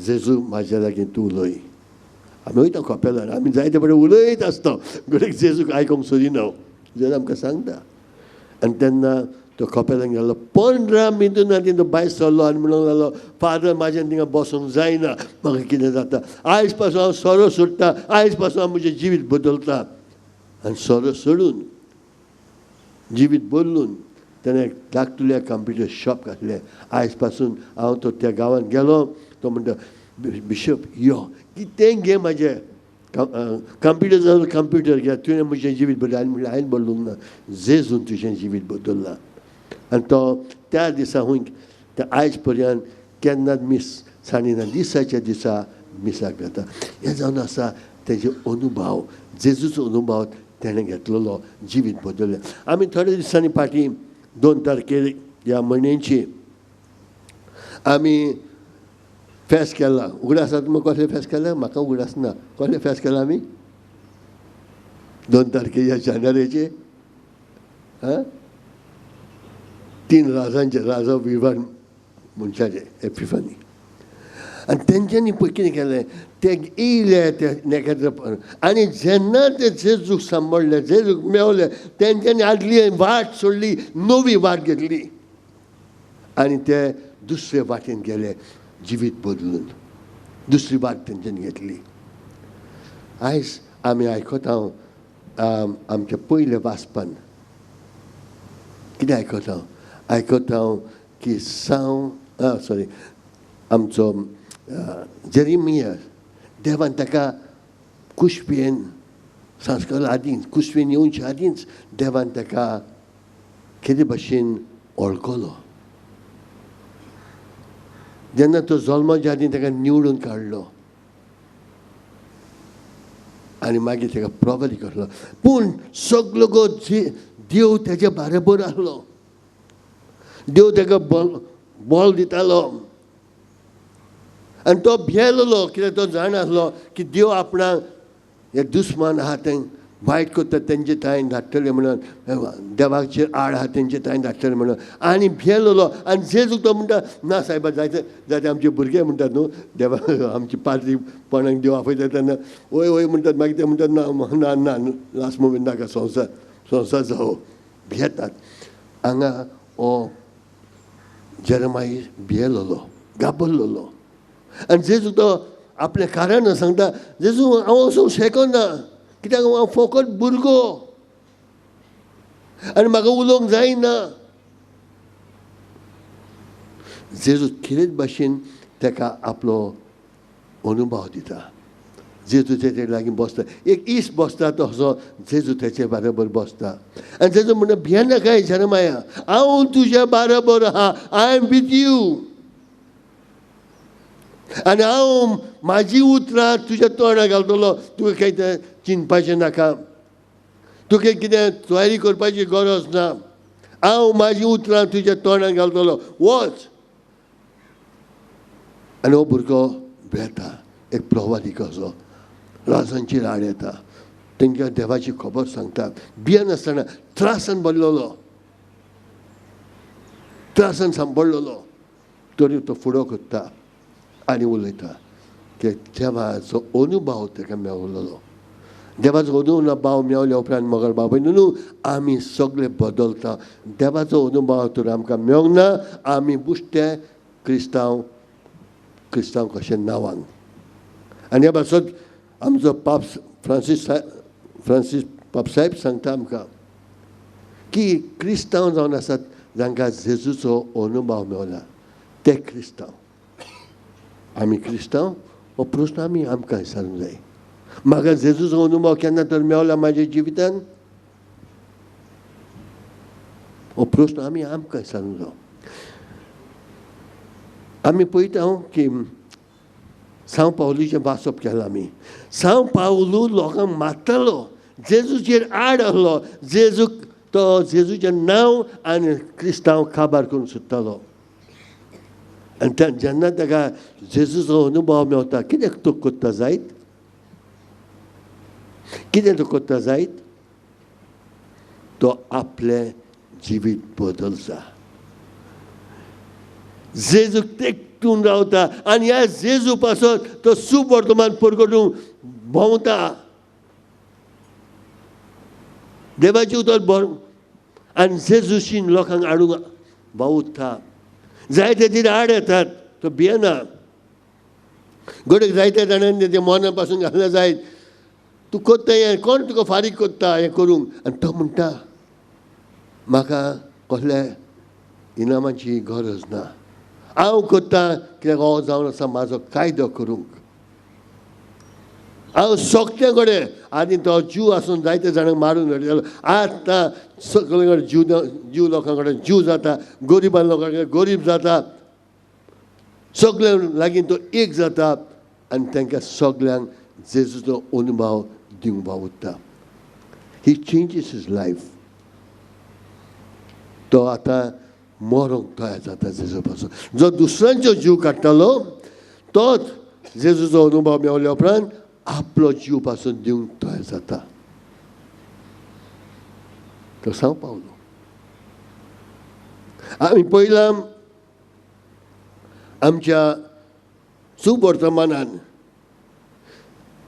जेजू म्हाज्या लागीं तूं उलय आमी वयता कपेलान आमी जायते बरें उलयत आसता गडेक जेजूक आयकोंक सोदिना जेजू आमकां सांगता आनी तेन्ना तो कपेलान गेलो 15 मिनटां तो भायर सरलो आनी म्हणूंक लागलो फादर म्हाज्यान थिंगा बसूंक जायना म्हाका कितें जाता आयज पासून हांव सोरो सोडटा आयज पासून हांव म्हजें जिवीत बदलता आनी सोरो सोडून जिवीत बदलून त्याने धाकटुल्या कंप्युटर शॉप घातलें आयज पासून हांव तो त्या गांवांत गेलो तो म्हणटा बिशप यो कितें घे म्हाजें कंप्युटर जालो कंप्युटर घे तुवें म्हजें जिवीत बदल आनी म्हणलें हांवें बदलूंक ना जेजून तुजें जिवीत बदललां आनी तो त्या दिसा हूंय ते आयज पर्यंत केन्नाच मिस साणिना दिसाच्या दिसा मिसाक जाता हें जावन आसा तेजे अनुभव जेजूचो अनुभव तेणें घेतलेलो जिवीत बदललें आमी थोड्या दिसांनी फाटीं 2 तारखेर ह्या म्हयन्याची आमी फेस्त केला उगडास आसा तुमी कसलें फेस्त केलें म्हाका उगडास ना कसलें फेस्त केलां आमी 2 तारखेर ह्या जानेवारीचे 3 राजांचे राजा विवान मनशाचे एपिफनी आनी तेंच्यांनी पळय कितें केलें ते येयले ते नेकेत्र आनी जेन्ना ते जेजूक सांबाळले जेजूक मेवले तेंच्यांनी आदली वाट सोडली नवी वाट घेतली आनी ते दुसरे वाटेन गेले जिवीत बदलून दुसरी वाट तेंच्यांनी घेतली आयज आमी आयकता आमच्या पयले वाचपान कितें आयकता की सॉरी आमचो जेरिमिया देवान ताका कुशवेन संस्कार आदींच कुशवेन येवच्या आदींच देवान ताका कितें भाशेन वळखलो जेन्ना तो जल्माच्या आदीं ताका निवडून काडलो आनी मागीर ताका प्रॉबरी करलो पूण सगलो गो देव तेच्या बरोबर आसलो देव ताका बॉल दितालो आनी तो भियेलो कित्याक तो जाण आसलो की देव आपणाक हे दुस्मान आहा ते वायट करता तेंचे तायेन धाडटले म्हणून देवाचेर आड आहा तेंचे तायेन धाडटले म्हणून आनी भियेलो आनी जेजूक तो म्हणटा ना सायबा जायते जायते आमचे भुरगे म्हणटात न्हू देवा आमची पाद्रीपणाक देव आपयता तेन्ना वय वय म्हणटात मागीर ते म्हणटात ना ना ना लास्ट मोमेंट नाका संवसार जावो भियेतात हांगा हो जेरमाई भियेलो घाबरलेलो आनी जेजू तो आपलें कारण सांगता जेजू हांव वचूंक शकना कित्याक हांव फकत भुरगो आनी म्हाका उलोवंक जायना जेजू कितेंच भाशेन ताका आपलो अनुभव दिता जेजू तेचे लागीं बसता एक इश्ट बसता तसो जेजू तेचे बरोबर बसता आनी जेजू म्हणटा भियेनाका जेरमाया हांव तुज्या बरोबर आहा आय एम वीथ यू आनी हांव म्हाजी उतरां तुज्या तोंडाक घालतलो तुका कांय चिंतपाचें नाका तुका कितें तयारी करपाची गरज ना हांव म्हाजी उतरां तुज्या तोंडाक घालतलो वच आनी हो भुरगो भियेता एक प्रवादी कसो राजांची राड येता तांकां देवाची खबर सांगता भियेनासतना त्रासान भरलेलो त्रासान सांबाळलेलो तरी तो फुडो करता आनी उलयता की देवाचो अनुभव ताका मेवलेलो देवाचो अनुभव मेवल्या उपरांत मोगल बाबा न्हू आमी सगळे बदलता देवाचो अनुभव तर आमकां मेवंक ना आमी बुश्टे क्रिस्तांव कशें नांवांक आनी ह्या पासत आमचो पाप फ्रांसीस पाप साहेब सांगता आमकां की क्रिस्तांव जावन आसात जांकां जेजूचो अनुभव मेवला ते क्रिस्तांव आमी क्रिस्तांव हो प्रश्न आमकां विचारूंक जाय म्हाका जेजूचो अनुभव केन्ना तर मेवला म्हाज्या जिवितान हो प्रश्न आमकां विचारूंक जाय आमी पळयता की सांव पावलूचें वाचप केलां आमी सांव पावलू लोकांक मारतालो जेजूचेर आड आसलो जेजूचें नांव आनी क्रिस्तांव काबार करून सोदतालो आनी जेन्ना ताका जेजूचो अनुभव मेवता कित्याक तो कोत्ता जायत कितें तो कोत्ता जायत तो आपलें जिवीत बदलता जेजूक तेकटून रावता आनी ह्या जेजू पासून तो सुवर्तमान परगटूंक भोंवता देवाची उतर आनी जेजूशीन लोकांक हाडूंक भावुरता जायते ती आड येतात तो भियेना गोडेक जायते जाणांनी ते मना पासून घालना जायत तूं कोत्ता हें कोण तुका फारीक कोत्ता हें करूंक आनी तो म्हणटा म्हाका कसल्या इनामाची गरज ना. हांव करतां कित्याक हो जावन आसा म्हाजो कायदो करूंक. हांव सोगते कडेन आनी तो जीव आसून जायते जाणांक मारून उडयलो. आतां सगळे कडेन जीव लोकां कडेन जीव जाता, गरिबां लोकां कडेन गरीब जाता, सगळ्यां लागीं तो एक जाता आनी तांकां सगळ्यांक जेजूचो अनुभव दिवंक पावता. ही चेंजीस हिज लायफ. तो आतां मरोंक तयार जाता जेजू पासून. जो दुसऱ्यांचो जीव काडटालो तोच जेजूचो अनुभव मेवल्या उपरांत आपलो जीव पासून दिवंक तयार जाता. तो सांग पावलो. आमी पयलां आमच्या सुवर्तमानान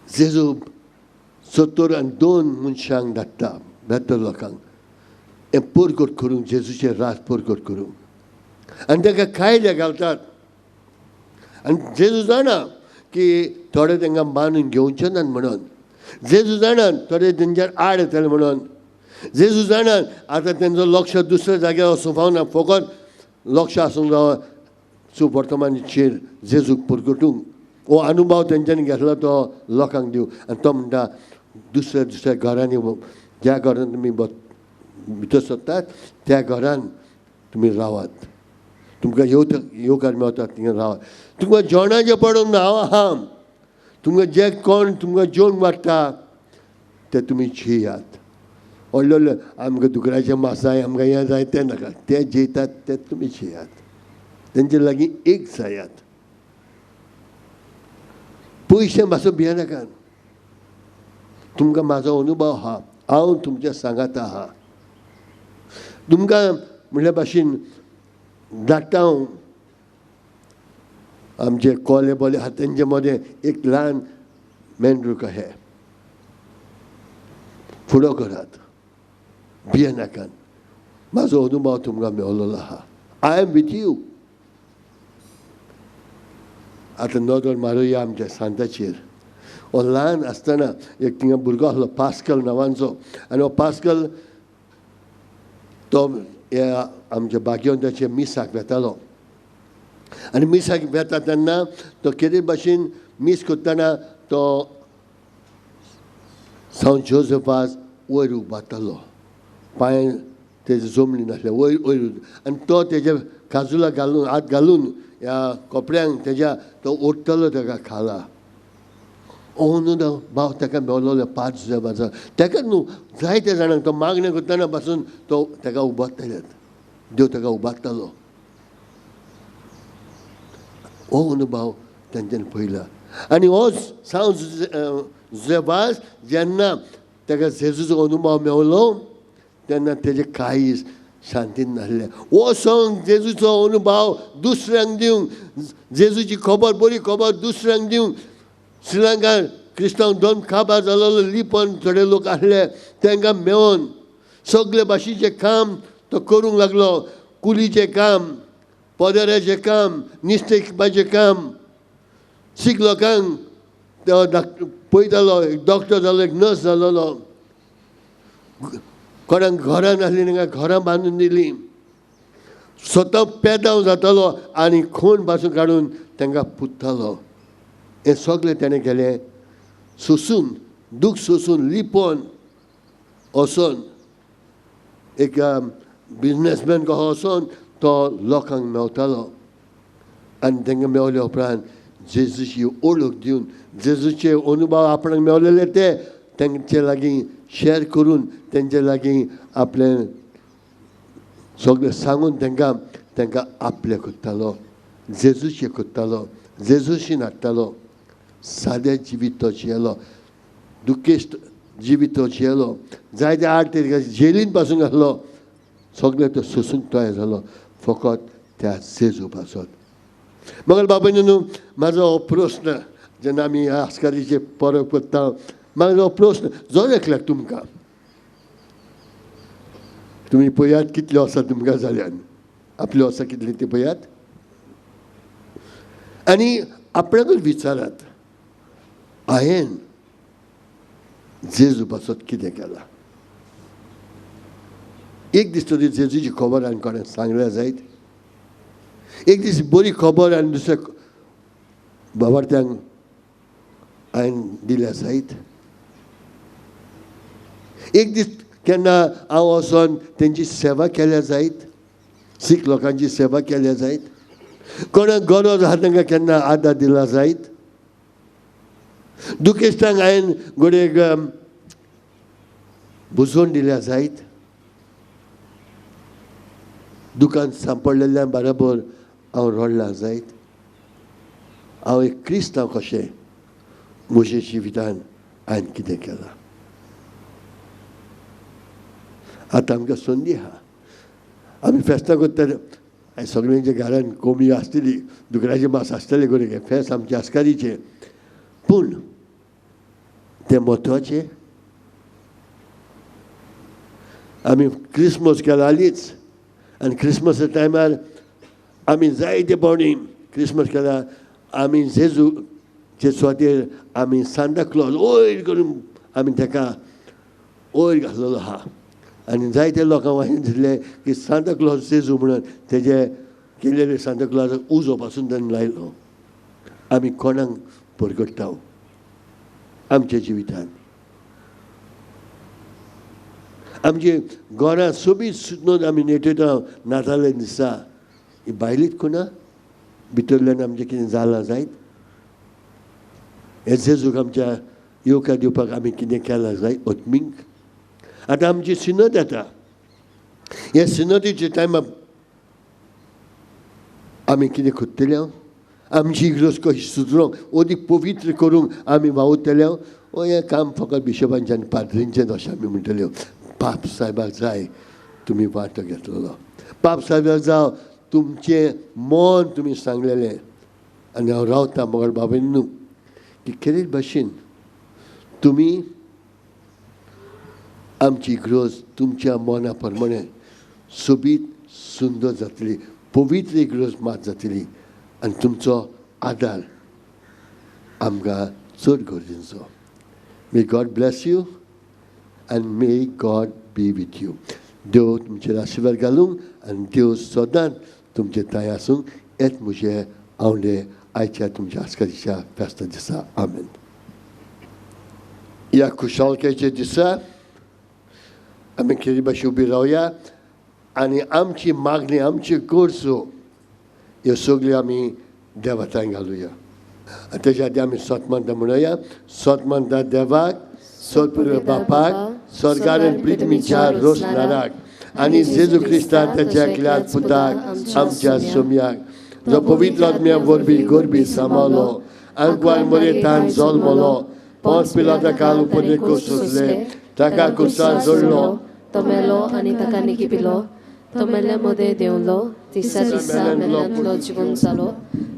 जेजू 72 मनशांक धाडटा, बेत्तर लोकांक हें परगट करूंक, जेजूचें राज परगट करूंक. आनी ताका कायदे घालतात. आनी जेजू जाणा की थोडे तांकां मानून घेवचे नात म्हणून. जेजू जाणात थोडे तेंचेर आड येतले म्हणून. जेजू जाणात आतां तेंचो लक्ष दुसऱ्या जाग्यार वचूंक पावना, फकत लक्ष आसूंक जाय सुवर्तमानाचेर जेजूक परगटूंक. हो अनुभव तेंच्यांनी घेतलो तो लोकांक दिवं. आनी तो म्हणटा दुसऱ्या दुसऱ्या घरांनी, ज्या घरान तुमी भितर सरतात त्या घरान तुमी रावात. तुमकां येवकार मेवतात थिंगा रावात. तुमकां जेवणाचें पडून हांव आहा. तुमकां जे कोण तुमकां जेवण वाडटा ते तुमी जेयात. व्हडले व्हडले आमकां दुकराचें मांस जाय, आमकां हें जाय तें नाका. ते जेयतात ते तुमी जेयात. तेंचे लागीं एक जायात. पयशे मातसो भियेनाकात. तुमकां म्हाजो अनुभव आहा, हांव तुमच्या सांगात आहा. तुमकां म्हणल्या भाशेन धाडटा हांव आमचे कोले बोले आहा तेंचे मदें एक ल्हान मेंढरूक अहें. फुडो करात, भियेनाकात. म्हाजो अनुभव तुमकां मेवलेलो आहा. I am with you. आतां नदर मारुया आमच्या सांताचेर. हो ल्हान आसतना एक थिंगा भुरगो आसलो पास्कल नांवांचो. आनी हो पास्कल तो आमच्या भाग्यवंताचे मिसाक वेतालो. आनी मिसाक वेता तेन्ना तो कितें भाशेन मीस करतना तो सावंत जोसेफास वयर उबारतालो. पांय तेजे जमनी नासले, वयर वयर. आनी तो तेजे काजुला घालून हात घालून ह्या कपड्यांक तेज्या तो ओडटलो ताका खाला. न्हू भाव ताका मेवलोलो 5 जोसेफाचो. ताका न्हू जायते जाणांक तो मागणें करतना पासून तो ताका उबारताले. देव ताका उबारतालो. हो अनुभव तेंच्यांनी पयला. आनी हो सावंत जोसेफास जेन्ना ताका जेजूचो अनुभव मेवलो तेन्ना तेजे काळीज शांतीन नासले. हो सण जेजूचो अनुभव दुसऱ्यांक दिवंक, जेजूची खबर बरी खबर दुसऱ्यांक दिवंक. श्रीलंकान क्रिस्तांव 2 काबार जालोलो लिपन थोडे लोक आसले तांकां मेळोन सगळे भाशेचें काम तो करूंक लागलो. कुलीचें काम, पदऱ्याचें काम, निस्तेबाचें काम. सीख लोकांक पळयतालो. एक डॉक्टर जालो, एक नर्स जालोलो. कोणाक घरां नासलीं तांकां घरां बांदून दिलीं. स्वता पेदांव जातालो आनी खूण पासून काडून तांकां पुत्तालो. हें सगळें ताणें केलें सोसून, दूख सोसून, लिपोवन वचोन. एक बिजनेसमॅन कसो वचोन तो लोकांक मेवतालो. आनी तांकां मेवल्या उपरांत जेजूची ओळख दिवन जेजूचे अनुभव आपणाक मेवलेले ते तेंचे लागीं शेअर करून तेंचे लागीं आपलें सगळें सांगून तांकां आपलें करतालो. जेजूचें करतालो, जेजूशी हाडटालो. सादें जिवीत तो जियेलो, दुखेस्त जिवीत तो जियेलो. जायते आड ते जेलीन पासून आसलो. सगळें तो सोसूंक तयार जालो फकत त्या जेजू पासून. मगर बाबांनी न्हू म्हाजो हो प्रस्न जेन्ना आमी आस्कारीचे परब करता, म्हाजो हो प्रस्न जो एकल्याक तुमकां तुमी पळयात कितल्यो आसा तुमकां जाल्यान. आपल्यो आसा कितल्यो ती पळयात. आनी आपणाकूच विचारात हांवें जेजू पासून कितें केलां. एक दीस तरी जेजूची खबर हांवें कोणाक सांगल्या जायत. एक दीस बरी खबर आनी दुसऱ्या बाबार्थ्यांक हांवें दिल्या जायत. एक दीस केन्ना हांव वचोन तेंची सेवा केल्या जायत, सीख लोकांची सेवा केल्या जायत. कोणाक गरज आहा तांकां केन्ना आदार दिला जायत. दुखेस्तांक हांवें गोडेक बुजोवन दिल्या जायत. दुकान सांपडलेल्या बरोबर हांव रडला जायत. हांव एक क्रिस्तांव कशें म्हज्या जिवितान हांवें कितें केलां. आतां आमकां संदी आहा. आमी फेस्तां करता सगळ्यांच्या घरान कोंबी आसतली, दुकराचें मांस आसतलें गोडे फेस्त आमचे आस्कारीचे. पूण तें म्हत्वाचें. आमी क्रिसमस केला हालींच आनी क्रिसमसा टायमार आमी जायते पावणी क्रिसमस केला. आमी जेजूचे स्वातेर आमी सांता क्लॉज वयर करून आमी ताका वयर घातलेलो आहा. आनी जायते लोकांक हांवें दिसलें की सांता क्लॉज जेजू म्हणून तेजे केलेले सांता क्लॉजाक उजो पासून ताणें लायलो. आमी कोणाक परगट्टाव आमच्या जिवितान. आमचे घरां सोबीत सुद्दां आमी नेटयता नाताले दिसा. ही भायलीच कोणा भितरल्यान आमचें कितें जालां जायत. हे जेजूक आमच्या येवकार दिवपाक आमी कितें केलां जायत ओतमींक. आतां आमची सिनद येता. हे सिनदीच्या टायमार आमी कितें करतले. आमची इग्रोज कशी सुदरूंक अदीक पवित्र करूंक आमी वावुरतले. हें काम फकत बिशोपांचें आनी पाद्रींचें अशें आमी म्हणटले. पाप साहेबाक जाय तुमी वांटो घेतलेलो. पाप साहेबाक जाव तुमचें मन तुमी सांगलेलें. आनी हांव रावता मोगल बाबेन की केले भाशेन तुमी आमची इग्रोज तुमच्या मना प्रमाणे सोबीत सुंदर जातली, पवित्र इग्रोज मात जातली. आनी तुमचो आदार आमकां चड गरजेचो. May God bless you and may God be with you. देव तुमचेर आशिर्वाद घालूंक आनी देव सदांच तुमचे ताय आसूंक. हेच म्हजें आवडे आयच्या तुमच्या आस्कारीच्या फेस्ता दिसा. आमेन. ह्या खुशालकेच्या दिसा आमी केरी भाशेन उबी रावया आनी आमची मागणी आमची गरजो ह्यो सगळ्यो आमी देवाताय घालुया. तेच्या आदी आमी सोतमंत म्हणुया. सोतमंत देवाक, सोदपूर्व बापाक, स्वर्गान प्रिथमीच्या रोसनाराक आनी जेजू क्रिस्तान ताच्या एकल्याच पुताक आमच्या सोम्याक, जो पवित्र आत्म्या वरवीं गोरबी सांबाळलो, आंकवार मरेतान जल्मलो, पोंस पिलाता काल उपदेको सोंसले, ताका कुसार जोडलो, तो मेलो आनी ताका निकिपिलो. तो मेल्ल्या मदें देंवलो, तिसऱ्या दिसा मेल्ल्यांतलो जिवंत जालो,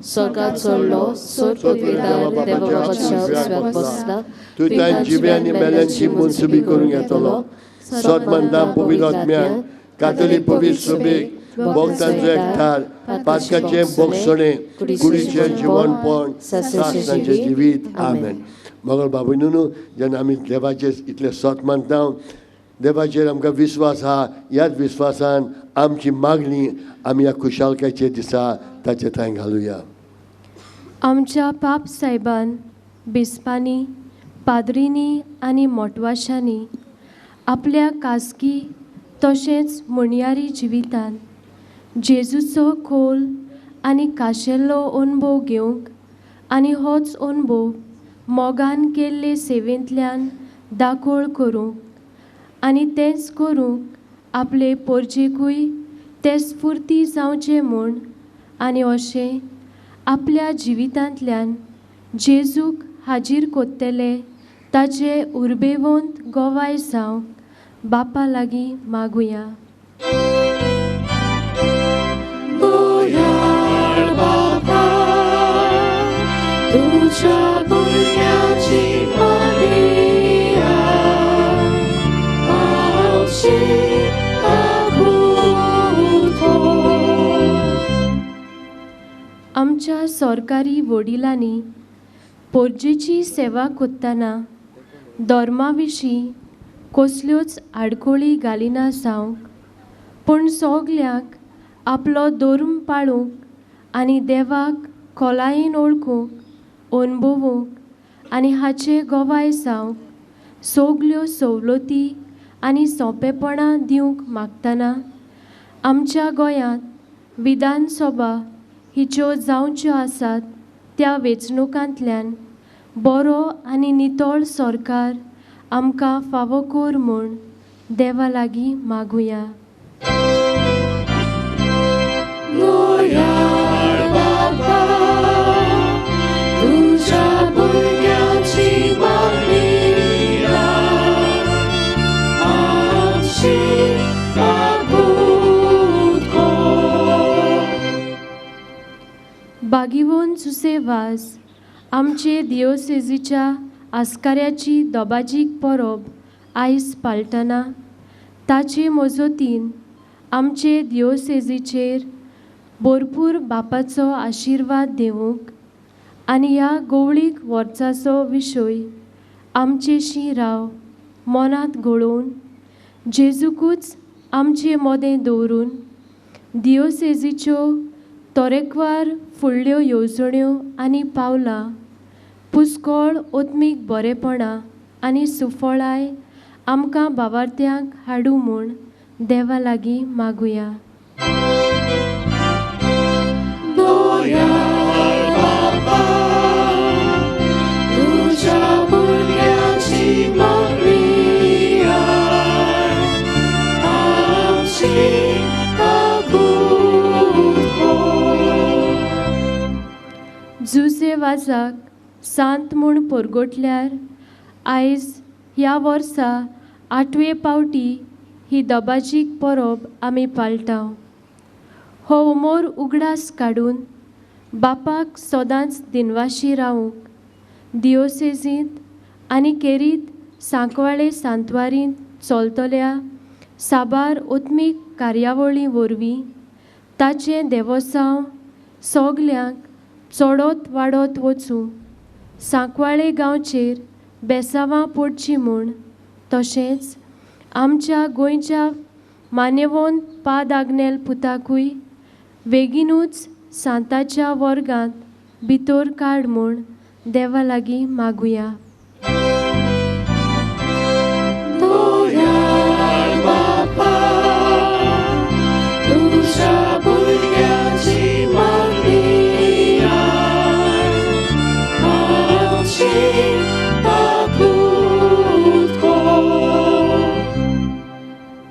स्वर्गांत चडलो, सोद पदवीदार देवाच्या उजव्याक बसला. तुवें जिव्यांनी मेल्ल्यांची मनसुबी करूंक येतलो. सोदमंतां पवित्र आत्म्याक, कातोलीक पवित्र सभेक, भक्तांचो एकठार, पास्काचें भोगसणें, कुडीचें जिवणपण, सासणाचें जिवीत. आमेन. मोगल बाबू न्हू जेन्ना आमी देवाचेर इतले सोत मानता, देवाचेर आमकां विस्वास आहा. ह्याच विस्वासान आमची मागणी आमी ह्या खुशालकायेच्या दिसा ताचे थंय घालुया. आमच्या पाप साहेबान, बिस्पांनी, पाद्रींनी आनी मोटवाशांनी आपल्या खासगी तशेंच मुणयारी जिवितान जेजूचो खोल आनी खाशेल्लो अणभव घेवंक आनी होच अणभव मोगान केल्ले सेवेंतल्यान दाखोळ करूंक आनी तेंच करूंक आपले पोरजेकूय ते स्फूर्ती जावचें म्हूण आनी अशें आपल्या जिवितांतल्यान जेजूक हाजीर कोत्तेले ताचे उर्बेवंत गोवाय जावंक बापा लागीं मागुया. तुझ्या भुरग्याची मागया आमच्या सरकारी वडिलांनी पोरजेची सेवा कोत्ताना धर्मा विशीं कसल्योच आडखळी घालिना जावंक पूण सोगल्यांक आपलो धर्म पाळूंक आनी देवाक खोलायेन ओळखूंक अणभवूंक आनी हाचे गोवाय जावंक सगल्यो सवलती आनी सोंपेपणां दिवंक मागतना आमच्या गोंयांत विधानसभा हिच्यो जावच्यो आसात त्या वेंचणुकांतल्यान बरो आनी नितळ सरकार आमकां फावो कर म्हूण देवा लागीं मागुया. बागीवोन सुसेवाज आमचे दिओसेजीच्या आस्काऱ्याची दोबाजीक परब आयज पाळटना ताचे मजतीन आमचे दिओसेजीचेर भरपूर बापाचो आशिर्वाद दिवंक आनी ह्या गवळीक वर्साचो विशय आमचेशी राव मनांत घोळोवन जेजूकूच आमचे मोदें दवरून दिओसेजीच्यो तरेकवार फुडल्यो येवजण्यो आनी पावलां पुस्कळ ओत्मीक बरेपणां आनी सुफळाय आमकां भावार्थ्यांक हाडूं म्हूण देवा लागीं मागुया. जुसेवाजाक सांत म्हूण परगोटल्यार आयज ह्या वर्सा 8वे पावटी ही दबाजीक परब आमी पाळटाव. हो उमोर उगडास काडून बापाक सदांच दिनवाशी रावूंक दिओसेजींत आनी केरीत सांकवाळे सांतवारींत चलतल्या साबार ओत्मीक कार्यावळी वरवीं ताचें देवसांव सगल्यांक चडत वाडत वचूं सांकवाळे गांवचेर बेसांवां पडचीं म्हूण तशेंच आमच्या गोंयच्या मानेवोन पाद आग्नेल पुताकूय बेगीनूच सांताच्या वर्गांत भितर काड म्हूण देवा लागीं मागुया.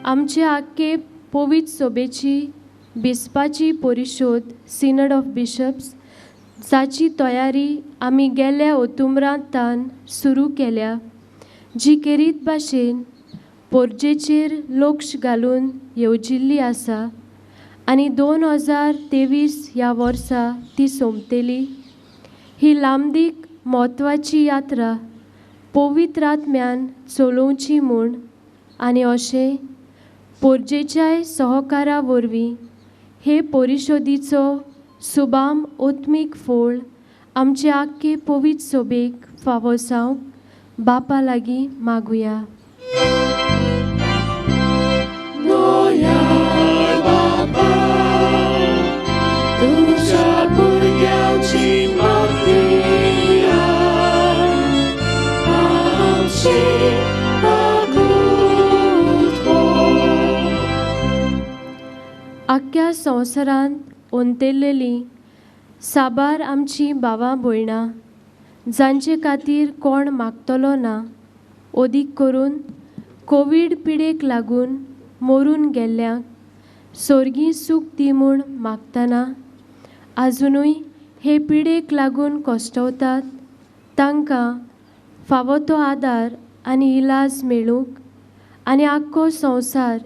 आमचे आख्खे पवित्र सभेची बिस्पाची परिशोध सिनड ऑफ बिशप्स जाची तयारी आमी गेल्या ऑक्टोबरांतान सुरू केल्या जी केरीत भाशेन पोरजेचेर लक्ष घालून येवजिल्ली आसा आनी 2023 ह्या वर्सा ती सोंपतली. ही लांबदीक म्हत्वाची यात्रा पवित्र आत्म्यान चलोवची म्हूण आनी अशें पोरजेच्याय सहकारा वरवीं हे परिशोधीचो सुबाम ओत्मीक फळ आमचे आख्खे पवित्र सभेक फावो जावंक बापा लागीं मागुया. आख्ख्या संवसारांत ओंतेल्लेलीं साबार आमचीं भावां भयणां जांचे खातीर कोण मागतलो ना ओदीक करून कोवीड पिडेक लागून मरून गेल्ल्यांक सर्गी सूख दी म्हूण मागतना आजुनूय हे पिडेक लागून कश्टवतात तांकां फावो तो आदार आनी इलाज मेळूंक आनी आख्खो संवसार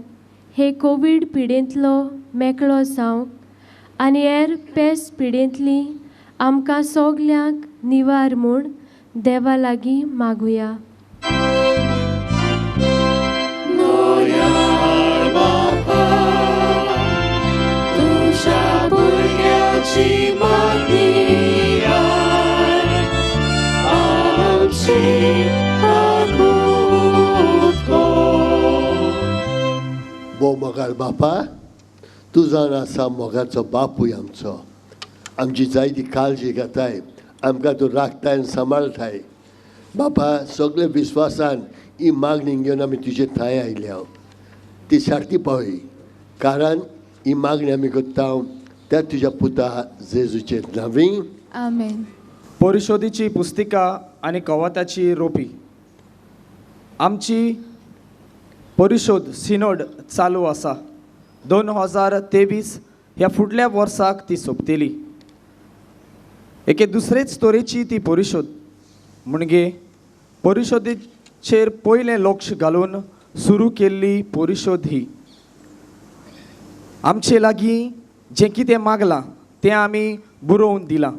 हे कोवीड पिडेंतलो मेकळो जावंक आनी हेर पेस पिडेंतली आमकां सगल्यांक निवार म्हूण देवा लागीं मागुया. Bomagal Bapa. तूं जावन आसा मोगाचो बापूय आमचो. आमची जायती काळजी घेताय, आमकां तूं राखताय आनी सांबाळताय. बापा, सगळे विस्वासान ही मागणी घेवन आमी तुजे थंय आयल्या. ती सारकी पळय, कारण ही मागणी आमी करता त्या तुज्या पुता जेजूचे नांवी. आमेन. परिशोधीची पुस्तिका आनी कवताची रोपी. आमची परिशोध सिनोड चालू आसा. 2023 ह्या फुडल्या वर्साक ती सोंपतली. एके दुसरेच तरेची ती परिशोध म्हणजे परिशोधीचेर पयलें लक्ष घालून सुरू केल्ली परिशोध ही. आमचे लागीं जें कितें मागलां तें आमी बरोवन दिलां.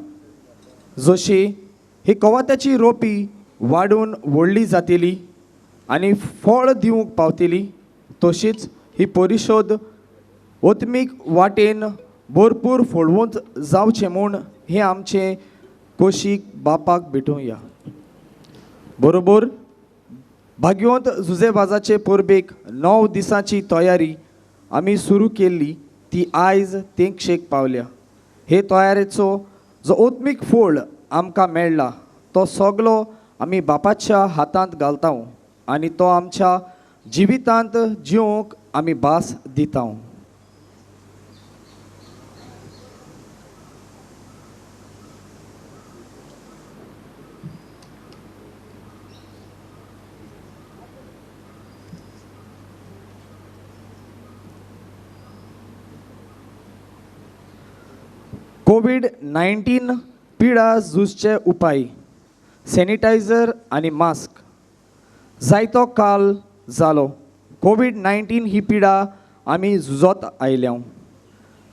जशी ही कवताची रोपी वाडून व्हडली जातली आनी फळ दिवंक पावतली, तशीच ही परिशोध ओत्मीक वाटेन भरपूर फळवूंत जावचें म्हूण हें आमचें कोशीक बापाक भेटूया. बरोबर भाग्यवंत जुजेबाजाचे परबेक 9 दिसांची तयारी आमी सुरू केल्ली ती आयज तेंगशेक पावल्या. हे तयारेचो जो ओत्मीक फळ आमकां मेळ्ळा तो सगलो आमी बापाच्या हातांत घालता आनी तो आमच्या जिवितांत जिवंक आमी भास दिता. कोविड-19 पिडा झुजचे उपाय. सॅनिटायझर आनी मास्क. जायतो काल जालो कोविड-19 ही पिडा आमी झुजत आयल्या.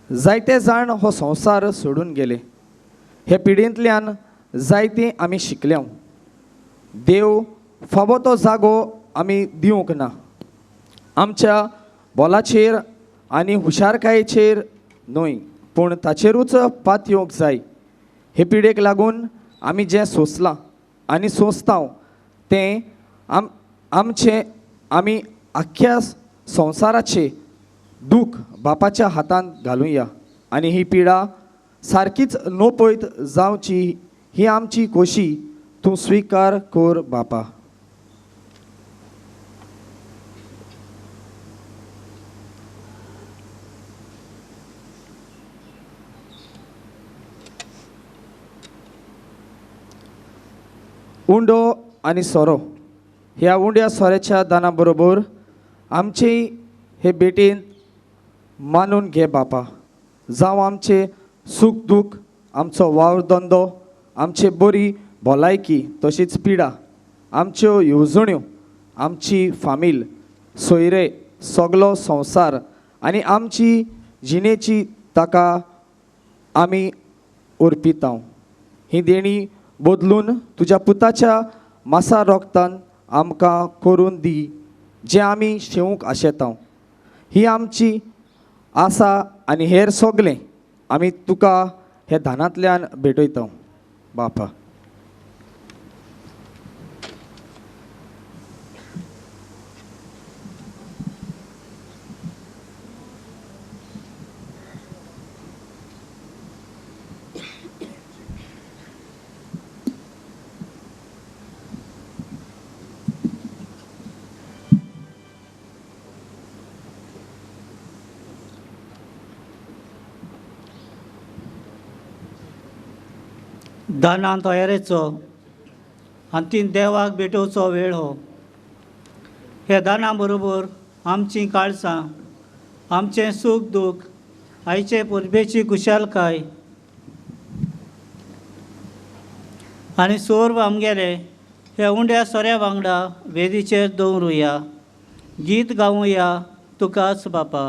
जायते जाण हो संवसार सोडून गेले. हे पिडेंतल्यान जायतें आमी शिकल्या. देव फावो तो जागो आमी दिवंक ना. आमच्या बोलाचेर आनी हुशारकायेचेर न्हय, पूण ताचेरूच पात येवंक जाय. हे पिडेक लागून आमी जें सोंसलां आनी सोंसता तें आमी आख्ख्या संवसाराचे दूख बापाच्या हातांत घालुया आनी ही पिडा सारकीच नोपयत जावची ही आमची खोशी तूं स्विकार कर बापा. उंडो आनी सोरो. ह्या उंड्या सोऱ्याच्या दाना बरोबर आमचे हे भेटेन मानून घे बापा. जावं आमचे सूख दूख, आमचो वावर धंदो, आमचे बरी भलायकी तशीच पिडा, आमच्यो येवजण्यो, आमची फामील, सोयरे, सगलो संवसार आनी आमची जिणेची ताका आमी अर्पिता. ही देणी बदलून तुज्या पुताच्या मासा रोगतान आमकां करून दी जें आमी शेवूंक आशेता. ही आमची आसा आनी हेर सगलें आमी तुका हे दानांतल्यान भेटयता बापा. दाना तयारेचो आनी ती देवाक भेटोवचो वेळ हो. हे दाना बरोबर आमची काळजां, आमचें सूख दूख, आयचे परबेची कुशालकाय आनी सोर्व आमगेले हे उंड्या सोऱ्या वांगडा वेदीचेर दवरुया. गीत गावुया तुकाच बापा.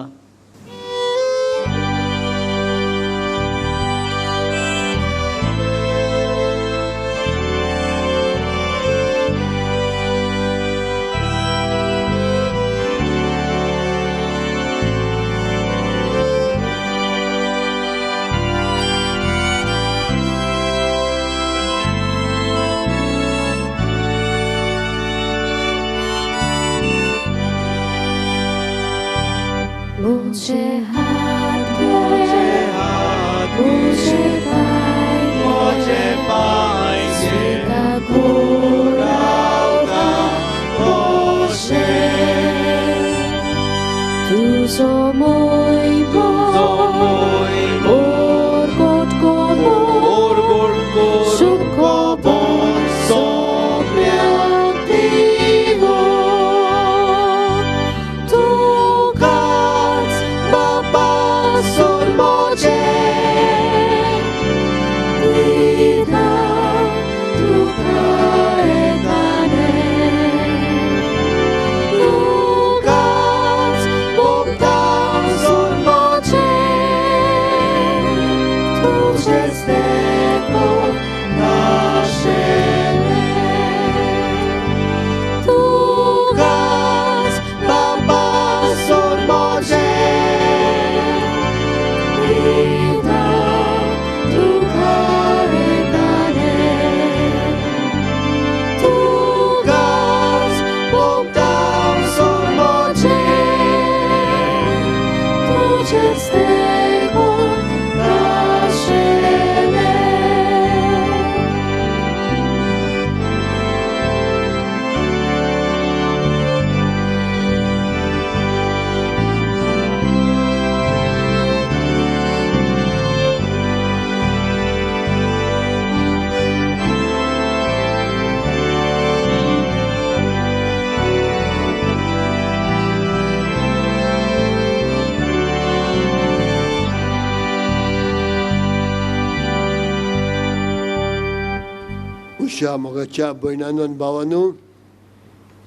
मुशा मोगाच्या भयणांनो आनी भावांनो,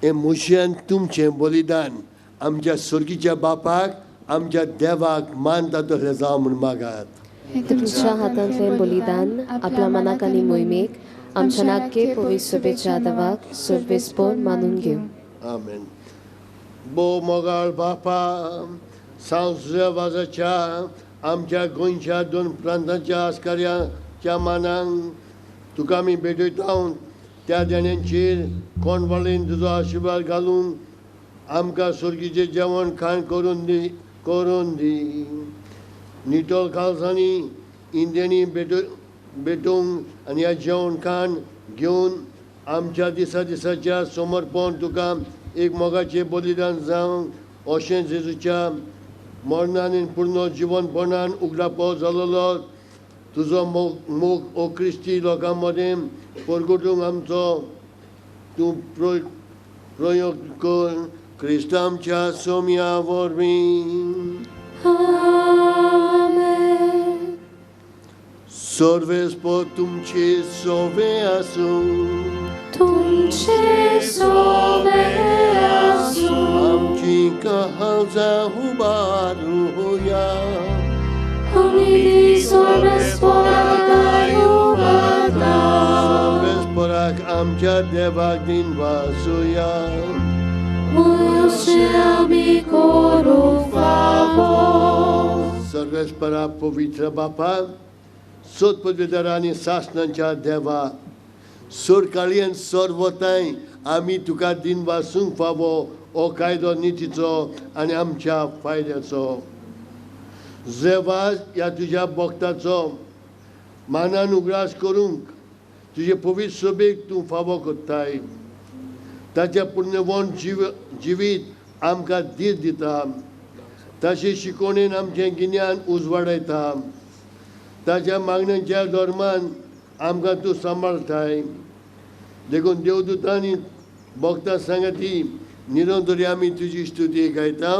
हे मुशेन तुमचें बलिदान आमच्या सुर्गीच्या बापाक, आमच्या देवाक मान तातूंतलें जावं म्हूण मागात. तुमच्या हातांतलें बलिदान आपल्या मनाक आनी मोहिमेक आमच्या नाग्गे पवित्र सभेच्या देवाक सर्वेस्पर मानून घेऊ. आमेन. बो मोगाळ बापा, सांसवाजाच्या आमच्या गोंयच्या 2 प्रांतांच्या आस्कार्याच्या मानान तुका आमी भेटयता. त्या देण्यांचेर कोणवळीन तुजो आशिर्वाद घालून आमकां सुर्गीचें जेवण खाण करून दी. निटोल खालसांनी इंदेणी भेटोवंक आनी ह्या जेवण खाण घेवन आमच्या दिसाच्या समर्पण तुका एक मोगाचें बलिदान जावं अशें जेजूच्या मरणान आनी पूर्ण जिवनपणान उगडापो जालोलो तुजो मोग ओ क्रिस्ती लोकां मदें परगटूंक आमचो तूं प्रयोग कर. क्रिस्त आमच्या सोम्या वरवीं. सर्वेस्पर तुमचे सोवे आसूं. आमची काळजां उबारुया. सर्वेस्पराक आमच्या देवाक दिन वासुया. सर्वेस्परा पवित्र बापा, सोद पदवीधरा आनी सासणांच्या देवा, सोरकाळी आनी सर्वताय आमी तुका दिन वासूंक फावो हो कायदो नितीचो आनी आमच्या फायद्याचो. जेवा ह्या तुज्या भक्ताचो मानान उगडास करूंक तुजे पवित्र सभेक तूं फावो करताय. ताच्या पुण्यवण जिवीत आमकां दीस दिता. ताचे शिकोवणेन आमचें गिन्यान उजवाडयता. ताच्या मागण्यांच्या धर्मान आमकां तूं सांबाळताय. देखून देवदूतांनी भक्तां सांगती निरंतरी आमी तुजी स्तुती गायता.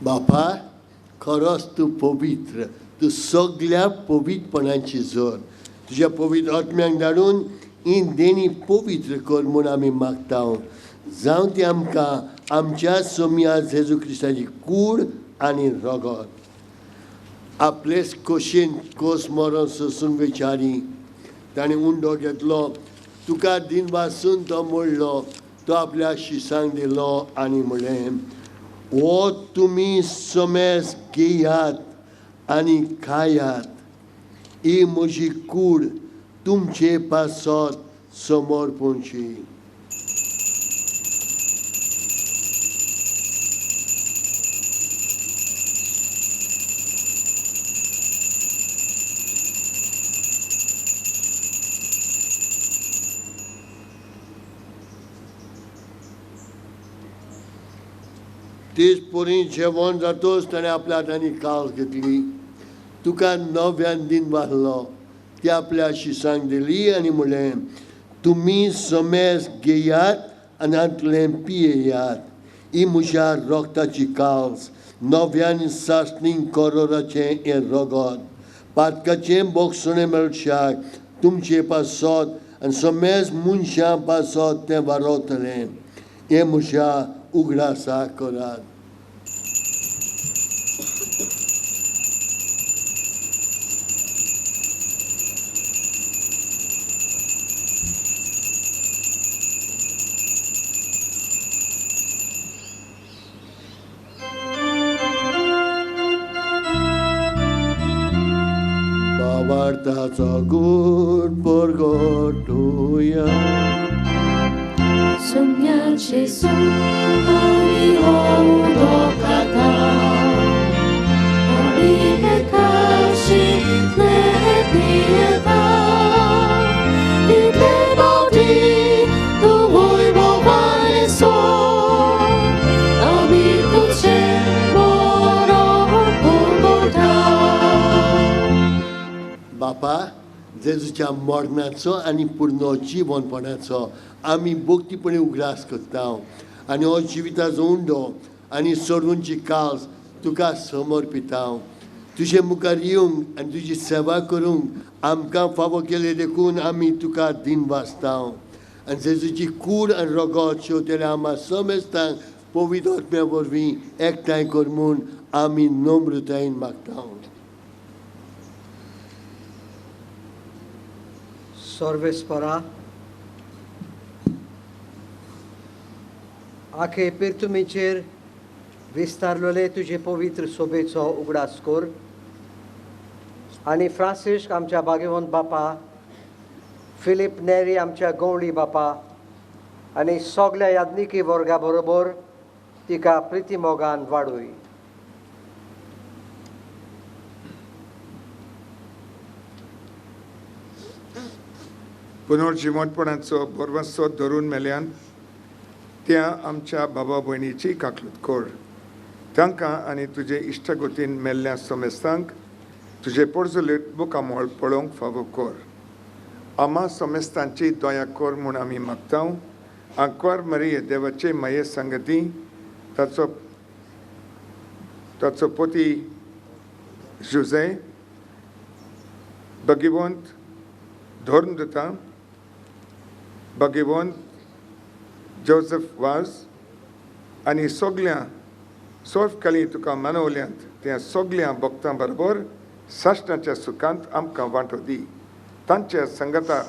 बापा, खरोच तूं पवित्र. तूं सगळ्या पवित्रपणांची जोर. तुज्या पवित्र आत्म्याक धाडून ही देणी पवित्र कर म्हूण आमी मागता. जावं ती आमकां आमच्या सोम्या जेजू क्रिस्ताची कूड आनी रगत. आपलेच खोशेन कोस मरण सोसूंक विचारी ताणें उंडो घेतलो. तुका दिन वासून तो मोडलो. तो आपल्या शिसांक दिलो आनी म्हणलें, हो तुमी सोमेस घेयात आनी खायात. ही म्हजी कूड तुमचे पासत समर्पणची. तेच पोरी जेवण जातोच ताणें आपल्या हातांनी काळज घेतली. तुका नव्यान दिन वाहलो. ती आपल्या शिसांक दिली आनी म्हणलें, तुमी समेज घेयात आनी हातूंतलें पियेयात. ही म्हज्या रोगताची काळज, नव्यान सासणीक करोराचें हें रगत. पातकाचें बोगसणें मेळशाक तुमचे पासत आनी समेज मनशां पासत तें वारवतलें. हें म्हज्या उगडासा करात. भावार्थाचो sagur purgatoria. Sumia Jesu, ami odokata, ami hekashi lepieta, ite baudi tu voi bovane so, ami tuche moro purgota. बापा जेजूच्या मरणाचो आनी पूर्ण जीवनपणाचो आमी भक्तीपणे उगडास करता आनी हो जिविताचो उंडो आनी सोडूंची काळज तुका समर्पिता. तुजे मुखार येवंक आनी तुजी सेवा करूंक आमकां फावो केले देखून आमी तुका दिन वाचता आनी जेजूची कूड आनी रगत शेवतेल्या आम्हा समेस्तांक पवित्र आत्म्या वरवीं एकठांय कर म्हूण आमी नम्रतायेन मागता. सर्वेस्परा आखे पिर्तुमेचेर विस्तारलेले तुजे पवित्र सोबेचो उगडास कर आनी फ्रांसिस्क आमच्या भाग्यवंत बापा, फिलीप नेरी आमच्या गवळी बापा आनी सगळ्या याज्ञिकी वर्गा बरोबर तिका प्रिती मोगान वाडूय. पुनर्जिवनपणाचो बरवंसो धरून मेल्यान त्या आमच्या बाबा भयणीची काकलूत कर. तांकां आनी तुजे इश्टगतीन मेल्ल्या समेस्तांक तुजे पोरजोलेत मुखामोळ पळोवंक फावो कर. आम्हा समेस्तांची दया कर म्हूण आमी मागता. आंकवार मरिये देवाचे माये संगती ताचो पोती जुजे भगिवंत धोरण दिता, भगिवंत जोसेफ वाज आनी सगळ्या सोर्फकाली तुका मानवल्यांत त्या सगळ्या भक्तां बरोबर साश्टाच्या सुखांत आमकां वांटो दी. तांच्या संगता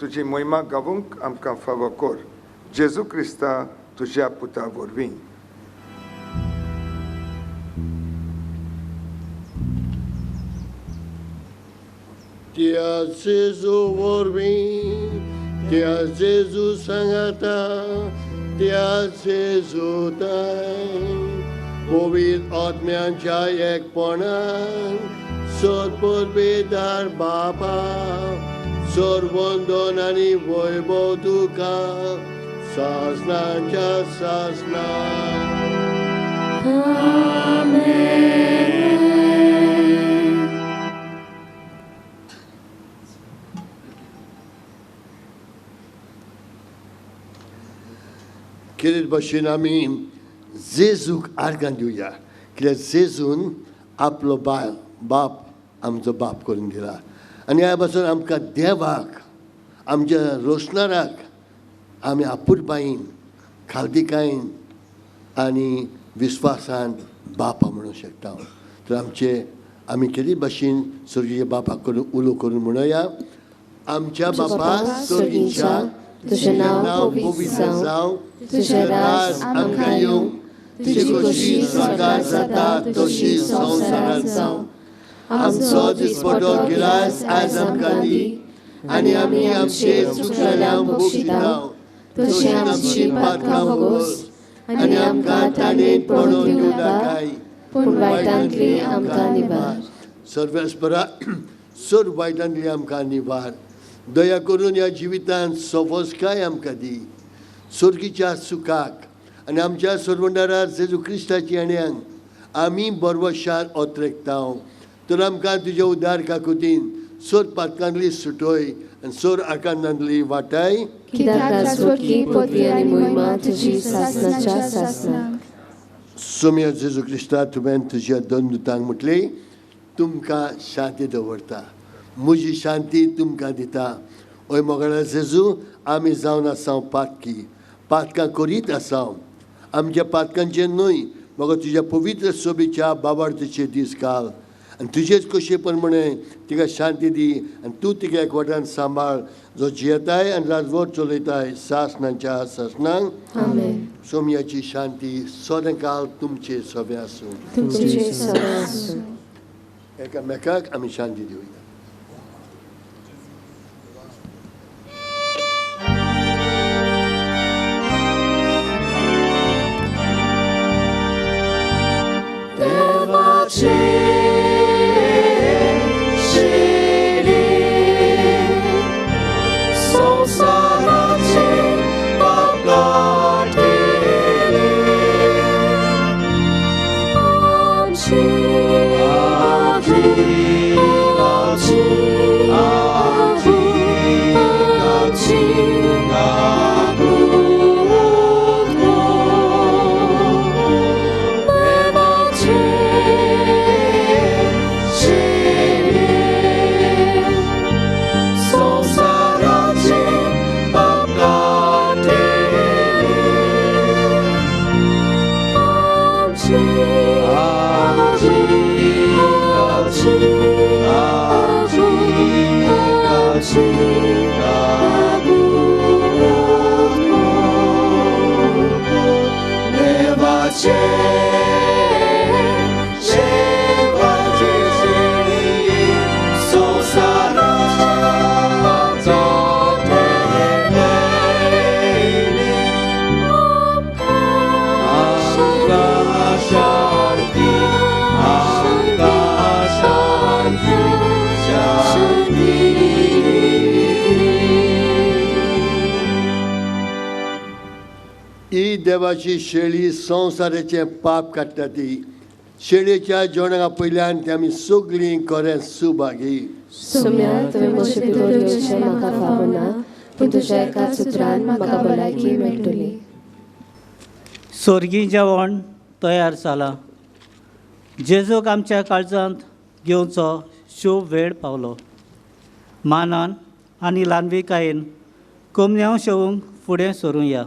तुजी मोहिमा गावूंक आमकां फावो कर. जेजू क्रिस्ता तुज्या पुता वरवीं. त्या जेजू वरवीं, त्या जेजू सांगाता, त्या जेजू पवित्र आत्म्यांच्या एकपणान सदपरबेदार बापा सर्वंदन आनी वैभव तुका सासणाच्या सासणा. कितें भाशेन आमी जेजूक आर्गां दिवया, कित्याक जेजून आपलो बाप आमचो बाप करून दिला आनी ह्या पासून आमकां देवाक आमच्या रोशनाराक आमी आपुरबायेन खालदिकायेन आनी विस्वासान बापा म्हणूंक शकता. तर आमी कितें भाशेन सर्गीय बापाक करून उलो करून म्हणया, आमच्या बापा सर्गीच्या तुझें नांव पवित्र जावं, तुझें राज आमकां येवं, तुजी खोशी स्वर्गांत जाता तशी संवसारांत जावं. आमचो दिसपटो गिरास आयज आमकां दी आनी आमी आमचे चुकलेल्यांक बक्षिता तशी आमची पातकां भोगोस आनी आमकां ताणेन पडोवन दिवं नाकाय, पूण वायटांतली आमकां निबार. सर्वेस्परा चड वायटांतली आमकां निबार. दया करून ह्या जिवितांत सवस्काय आमकां दी सर्गीच्या सुखाक आनी आमच्या सर्वंडारा जेजू क्रिस्ताची आण्यांक आमी बरवशार ओतरेकता. तर आमकां तुज्या उदार काकुतीन सोर पातकांतली सुटोय आनी सोर आकांतांतली वाटाय. सोम्या जेजू क्रिस्ता तुवें तुज्या दोन दुतांक म्हटली, तुमकां शांती दवरता, म्हजी शांती तुमकां दिता. ओय मोगाळा जेजू, आमी जावन आसां पातकां करीत आसां. आमच्या पातकांचेर न्हय, म्हाका तुज्या पवित्र सोबीच्या बाबार्थीचे दीस घाल आनी तुजेच कशे प्रमाणे तिका शांती दी आनी तूं तिका एकवटान सांबाळ, जो जियेताय आनी राजवट चलयताय सासणांच्या सासणांक. सोम्याची शांती सदांकाळ तुमचे सवे आसूं. एकामेकाक आमी शांती दिवया. ही देवाची शेळी संवसाराचें पाप काडटा ती शेळयेच्या जेवणाका पयल्यान ती आमी सगळीं खरें सुभागी सुम्या तुवें म्हजे भितर येवचें म्हाका फावो ना पूण तुज्या एकाच उतरान म्हाका भलायकी मेळटली. स्वर्गीय जेवण तयार जाला. जेजूक आमच्या काळजांत घेवचो शुभ वेळ पावलो. मानान आनी ल्हानविकायेन कोमन्यांव शेवूंक फुडें सरूं या.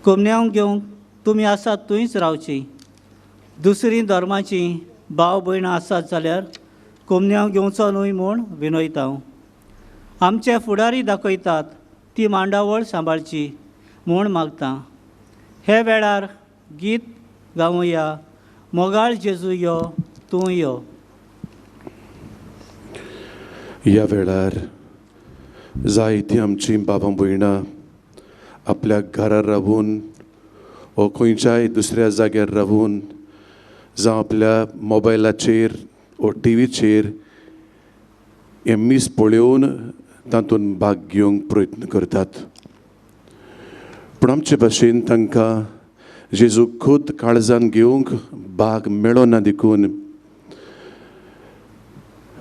कोमन्यांव घेवंक तुमी आसात थंयच रावची. दुसरी धर्माची भाव भयणां आसात जाल्यार कोमन्यांव घेवचो न्हय म्हूण विनयता हांव. आमचे फुडारी दाखयतात ती मांडावळ सांबाळची म्हूण मागता. हे वेळार गीत गावया मोगाळ जेजू यो तूं यो. ह्या वेळार जायतीं आमचीं बाबां भयणां आपल्या घरार रावून वा खंयच्याय दुसऱ्या जाग्यार रावून जावं आपल्या मोबायलाचेर वा टीव्हीचेर हे मीस पळोवन तातूंत भाग घेवंक प्रयत्न करतात. पूण आमचे भाशेन तांकां जेजू खूद काळजान घेवंक भाग मेळो ना देखून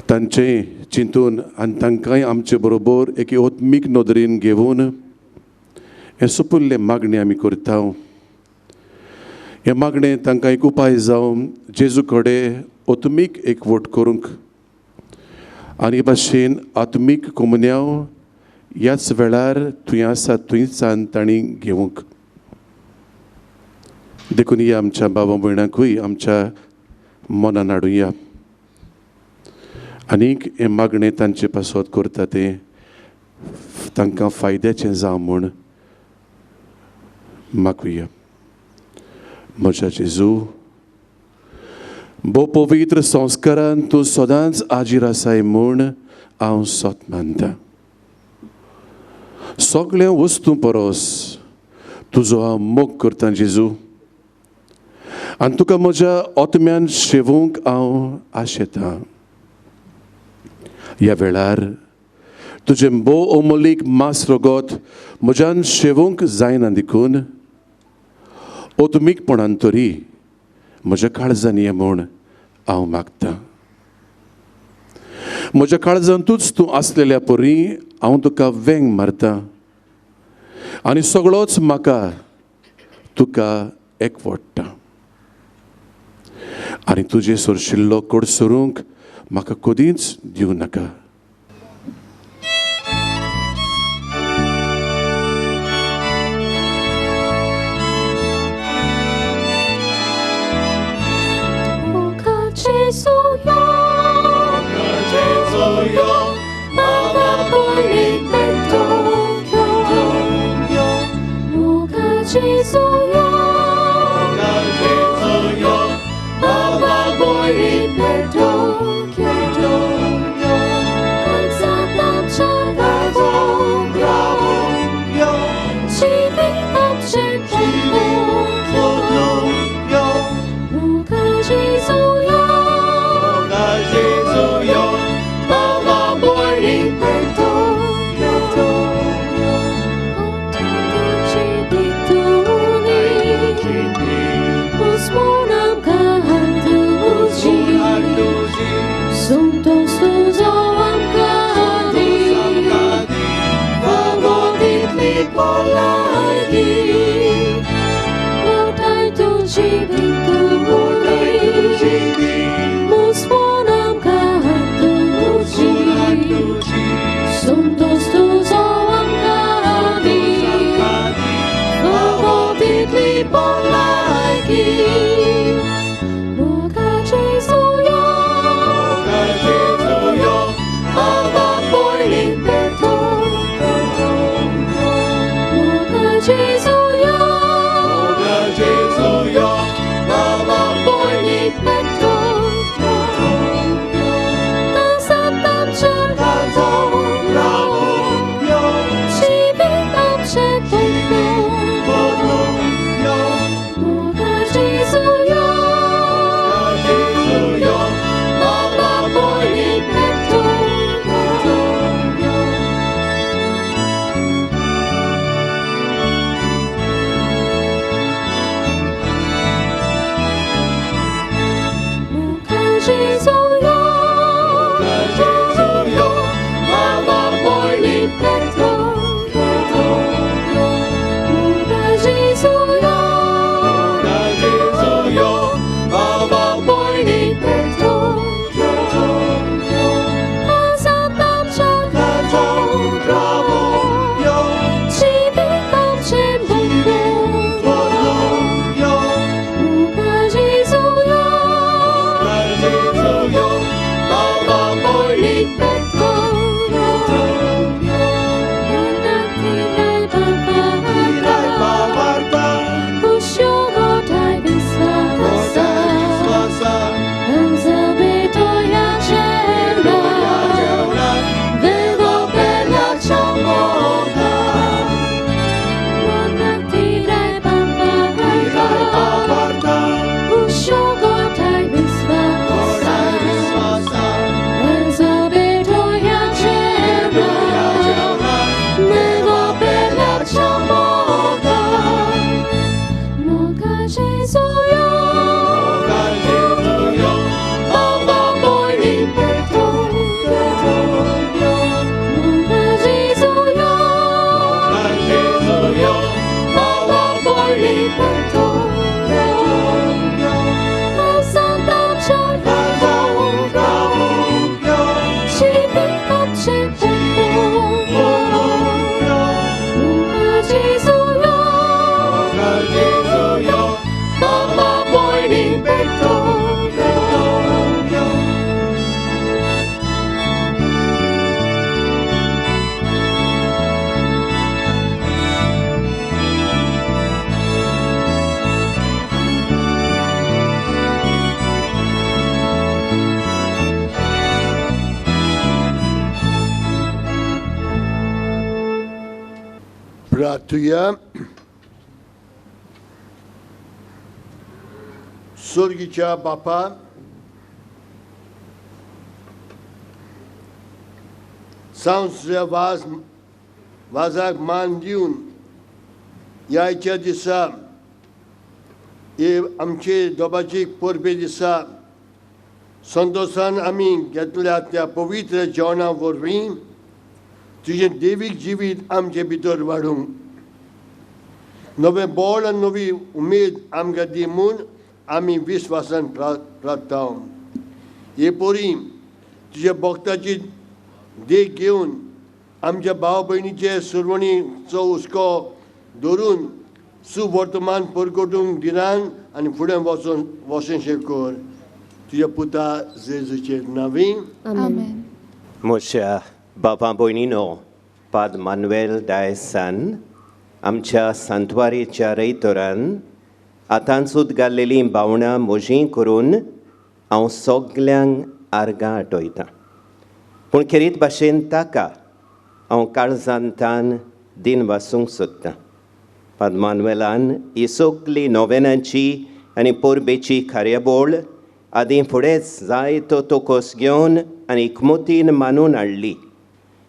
तांचें चिंतून आनी तांकांय आमचे बरोबर एके ओत्मीक नदरेन घेवन हे सोपुल्ले मागणी आमी करता. हे मागणे तांकां एक उपाय जावन जेजू कडेन ओत्मीक एकवट करूंक आनी हे भाशेन आत्मीक कोमन्यांव ह्याच वेळार थंय आसा थंयसान तांणी घेवंक देखून ह्या आमच्या बाबा भयणांकूय आमच्या मनान हाडुया आनीक हे मागणें तांचे पासत करता तें तांकां फायद्याचें जावं म्हूण मागुया. म्हज्या जेजू भोव पवित्र संस्कारान तूं सदांच आजीर आसाय म्हूण हांव सोत मानतां. सगळ्या वस्तू परस तुजो हांव मोग करतां जेजू आनी तुका म्हज्या आत्म्यान शेवूंक हांव आशेतां. ह्या वेळार तुजें भोव अमोलीक मास रगत म्हज्यान शेवूंक जायना देखून ओत्मीकपणान तरी म्हज्या काळजान ये म्हूण हांव मागतां. म्हज्या काळजांतूच तूं आसलेल्या परी हांव तुका वेंग मारतां आनी सगळोच म्हाका तुका एकवटता आनी तुजे सोरशिल्लो कोड सोरूंक म्हाका कदींच दिवं नाका. प्रार्थूया. स्वर्गीच्या बापा, सांसच्या वाजाक मान दिवन यायच्या दिसा हे आमचे दोबाची परबे दिसा संतोषान आमी घेतल्या त्या पवित्र जेवणा वरवीं तुजें देवीक जिवीत आमचे भितर वाडूंक नवें बळ आनी नवी उमेद आमकां दी म्हूण आमी विस्वासान प्रार्थता. हे पोरी तुज्या भक्ताची देख घेवन आमच्या भाव भयणीचे सुरवणीचो हुस्को धरून सुवर्तमान परगटूंक दिनान आनी फुडें वचोनशें कर. तुज्या पुता जेजूचे नांवी. आमेन. म्हज्या बाबा भयणीनो, पाद मानुएल डायसान आमच्या सांतवारेच्या रेतोरान आतांसूत घाल्लेलीं भावणां मोजी करून हांव सगल्यांक आर्गां आठयतां. पूण खेरीत भाशेन ताका हांव काळजांतान दिन वासूंक सोदतां. पाद मानुएलान ही सगळी नोवेनांची आनी पोरबेची कार्याबोळ आदीं फुडेंच जायतो तोकोस घेवन आनी एकमतीन मानून हाडली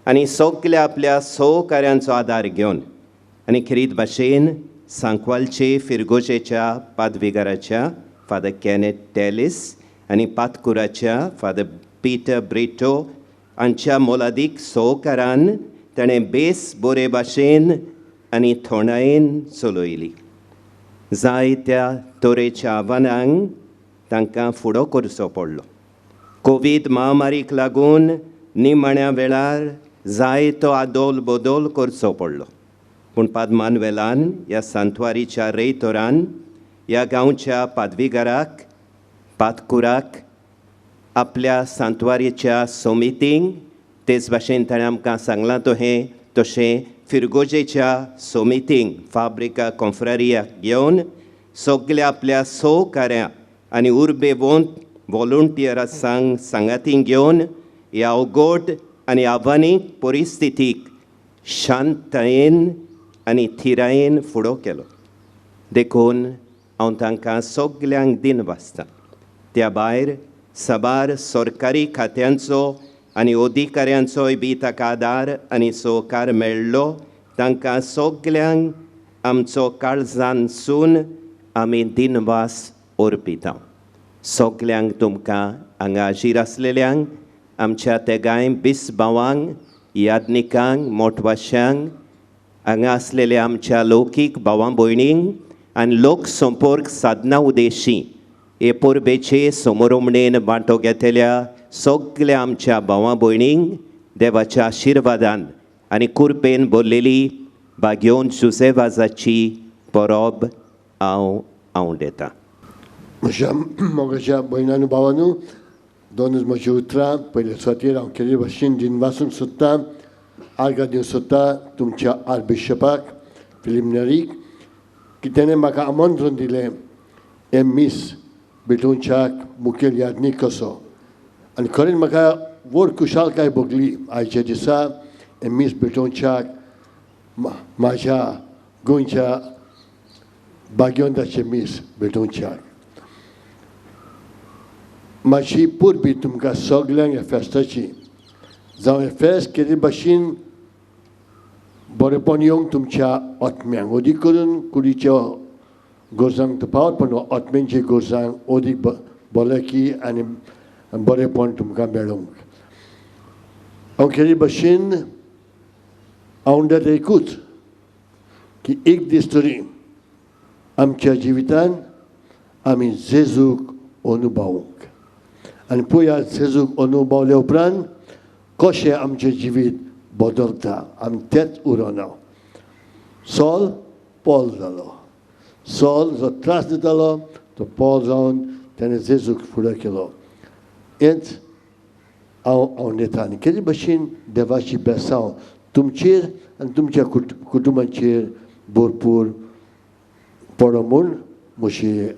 आनी सगल्या आपल्या सहकाऱ्यांचो आदार घेवन आनी खेरीत भाशेन सांकवालचे फिरगोजेच्या पादविगाराच्या फादर कॅनेथ टेलिस आनी पातकुराच्या फादर पिटर ब्रिटो हांच्या मोलादीक सहकारान ताणें बेस बरे भाशेन आनी थोणायेन चलयली. जायत्या तरेच्या आव्हानांक तांकां फुडो करचो पडलो. कोवीड महामारीक लागून निमाण्या वेळार जायतो आदोल बदल करचो पडलो. पूण पाद मानुएलान ह्या सांतवारीच्या रेतोरान ह्या गांवच्या पादविगाराक पातकुराक आपल्या सांतवारीच्या समितींक तेच भाशेन ताणें आमकां सांगलां तशें फिरगोजेच्या समितींक फाब्रिका कॉन्फ्रारियाक घेवन सगल्या आपल्या सहकाऱ्यां आनी उर्बे वॉलंटियर्सांक सांगातींक घेवन ह्या अवघड आनी आव्हानीक परिस्थितीक शांततायेन आनी थिरायेन फुडो केलो. देखून हांव तांकां सगल्यांक दिन वाचतां. त्या भायर साबार सरकारी खात्यांचो आनी अधिकाऱ्यांचोय बी ताका आदार आनी सहकार मेळ्ळो. तांकां सगल्यांक आमचो काळजानसून आमी दिनवास अर्पितां. सगल्यांक तुमकां हांगा हाजीर आसलेल्यांक आमच्या तेगाय बिस भावांक यादनिकांक मोठवाश्यांक हांगा आसलेल्या आमच्या लौकीक भावां भयणींक आनी लोक संपर्क साधना उदेशी हे परबेचे समोरमणेन वांटो घेतल्या सगल्या आमच्या भावां भयणींक देवाच्या आशिर्वादान आनी कुरपेन भरलेली भाग्योन जुसेवाजाची परब हांव दितां. म्हज्या मोगाच्या भयणां भावांनो, दोनूच म्हजी उतरां. पयले सुवातेर हांव केल्ले भाशेन दिन वाचूंक सोदतां. आर्गां दिवंक सोदतां तुमच्या आर्चबिशपाक फिलीप नेरीक की तेणें म्हाका आमंत्रण दिलें हे मीस भेटोवच्याक मुखेल यादनीक कसो. आनी खरें म्हाका व्हड खुशालकाय भोगली आयच्या दिसा हे मीस भेटोवच्याक म्हाज्या गोंयच्या भाग्यवंताचे मीस भेटोवच्याक. मातशी परबी तुमकां सगल्यांक ह्या फेस्ताची जावं हें फेस्त केल्ले भाशेन बरेपण येवंक तुमच्या आत्म्यांक अदीक करून कुडीच्या गोरजांक तो पावत पण आत्म्यांचे गोरजांक अदीक भलायकी आनी बरेपण तुमकां मेळोंक. हांव केल्ले भाशेन हांव एकूच की एक दीस तरी आमच्या जिवितान आमी जेजूक अनुभवूंक आनी पळया जेजूक अनुभवल्या उपरांत कशें आमचें जिवीत बदलता आमी तेंच उरोना. सॉल पॉल जालो. सॉल जो त्रास दितालो तो पॉल जावन ताणें जेजूक फुडें केलो. हेंच हांव दितां. आनी केदे भाशेन देवाची बेसांव तुमचेर आनी तुमच्या कुटुंबाचेर भरपूर पडो म्हूण म्हजी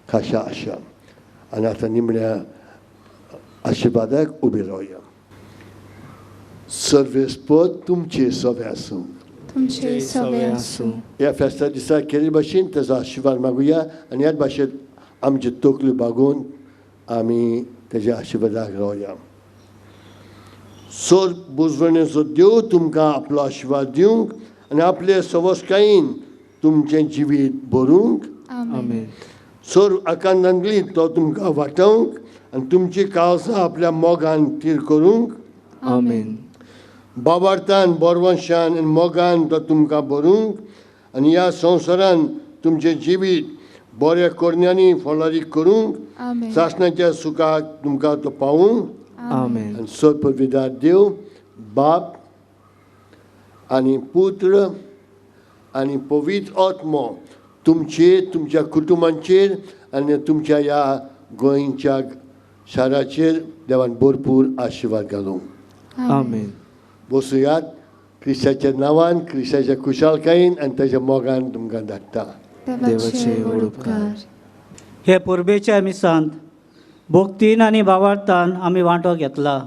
खाशा आशा. आनी आतां निमण्या आशिर्वादाक उबी रावया. सर्वेस्पद तुमचे सवे आसूं. तुमचे सगळे आसूं. ह्या फेस्ता दिसा केल्ले भाशेन तेजो आशिर्वाद मागुया आनी ह्याच भाशेन आमचे तकल्यो बागोवन आमी तेज्या आशिर्वादाक रावया. सोर बुजवणेचो देव तुमकां आपलो आशिर्वाद दिवंक आनी आपले सवस्कायेन तुमचें जिवीत भरूंक. आमेन. सोर आकांतांतली तो तुमकां वाटोवंक आनी तुमची काळजां आपल्या मोगान तीर करूंक. आमेन. बाबार्थान बोरवंशान आनी मोगान तो तुमकां भरूंक आनी ह्या संवसारान तुमचें जिवीत बऱ्या कोरण्यांनी फळारीक करूंक. आमेन. सासणाच्या सुखाक तुमकां तो पावूंक. आमेन. आनी सोर पवित्र देव बाप आनी पुत्र आनी पवित्र आत्मो तुमचेर तुमच्या कुटुंबांचेर आनी तुमच्या ह्या गोंयच्या शाराचेर देवान भरपूर आशिर्वाद घालूं. आमेन. बसुयात. क्रिस्ताच्या नांवान क्रिस्ताच्या कुशालकायेन आनी ताच्या मोगान तुमकां धाडटा. देवाचे उपकार. हे पुर्बेच्या मिसांत भोक्तीन आनी भावार्थान आमी वांटो घेतला.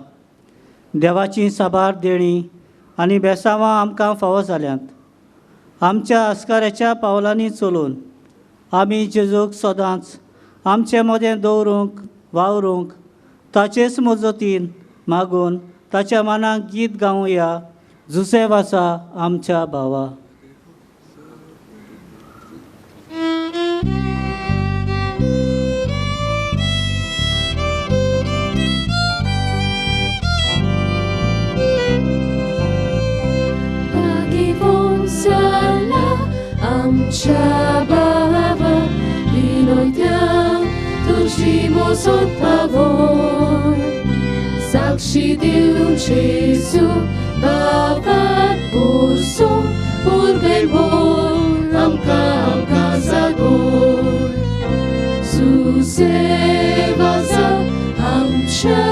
देवाची साबार देणी आनी बेसांवां आमकां फावो जाल्यांत. आमच्या आस्काऱ्याच्या पावलांनी चलून आमी जेजूक सदांच आमचे मदें दवरूंक वावरूंक ताचेच मजतीन मागून ताच्या मनाक गीत गावया. जुसेफ आसा आमच्या भावा. आमच्या बाबा विनोयत्या तुझी मोसत पावोन साक्षी दिवन जेजू बाबात बोरसो उर्बेल बोल आमकां जागोर. जुसेफ आसा आमच्या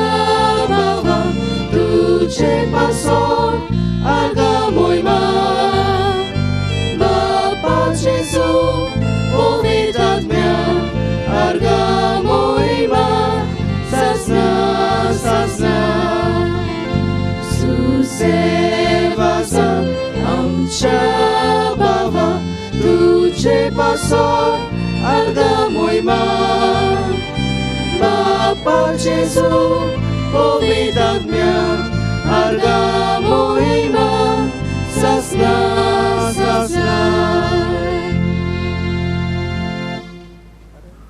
बाबा तुझे पासोन आर्गा मोयमा. Jesu, powiedz mia, arga moima, sasna, sasna. Susevasa, amcha bava, tuce pasor, arga moima. Bapa Jesu, powiedz mia, arga moima.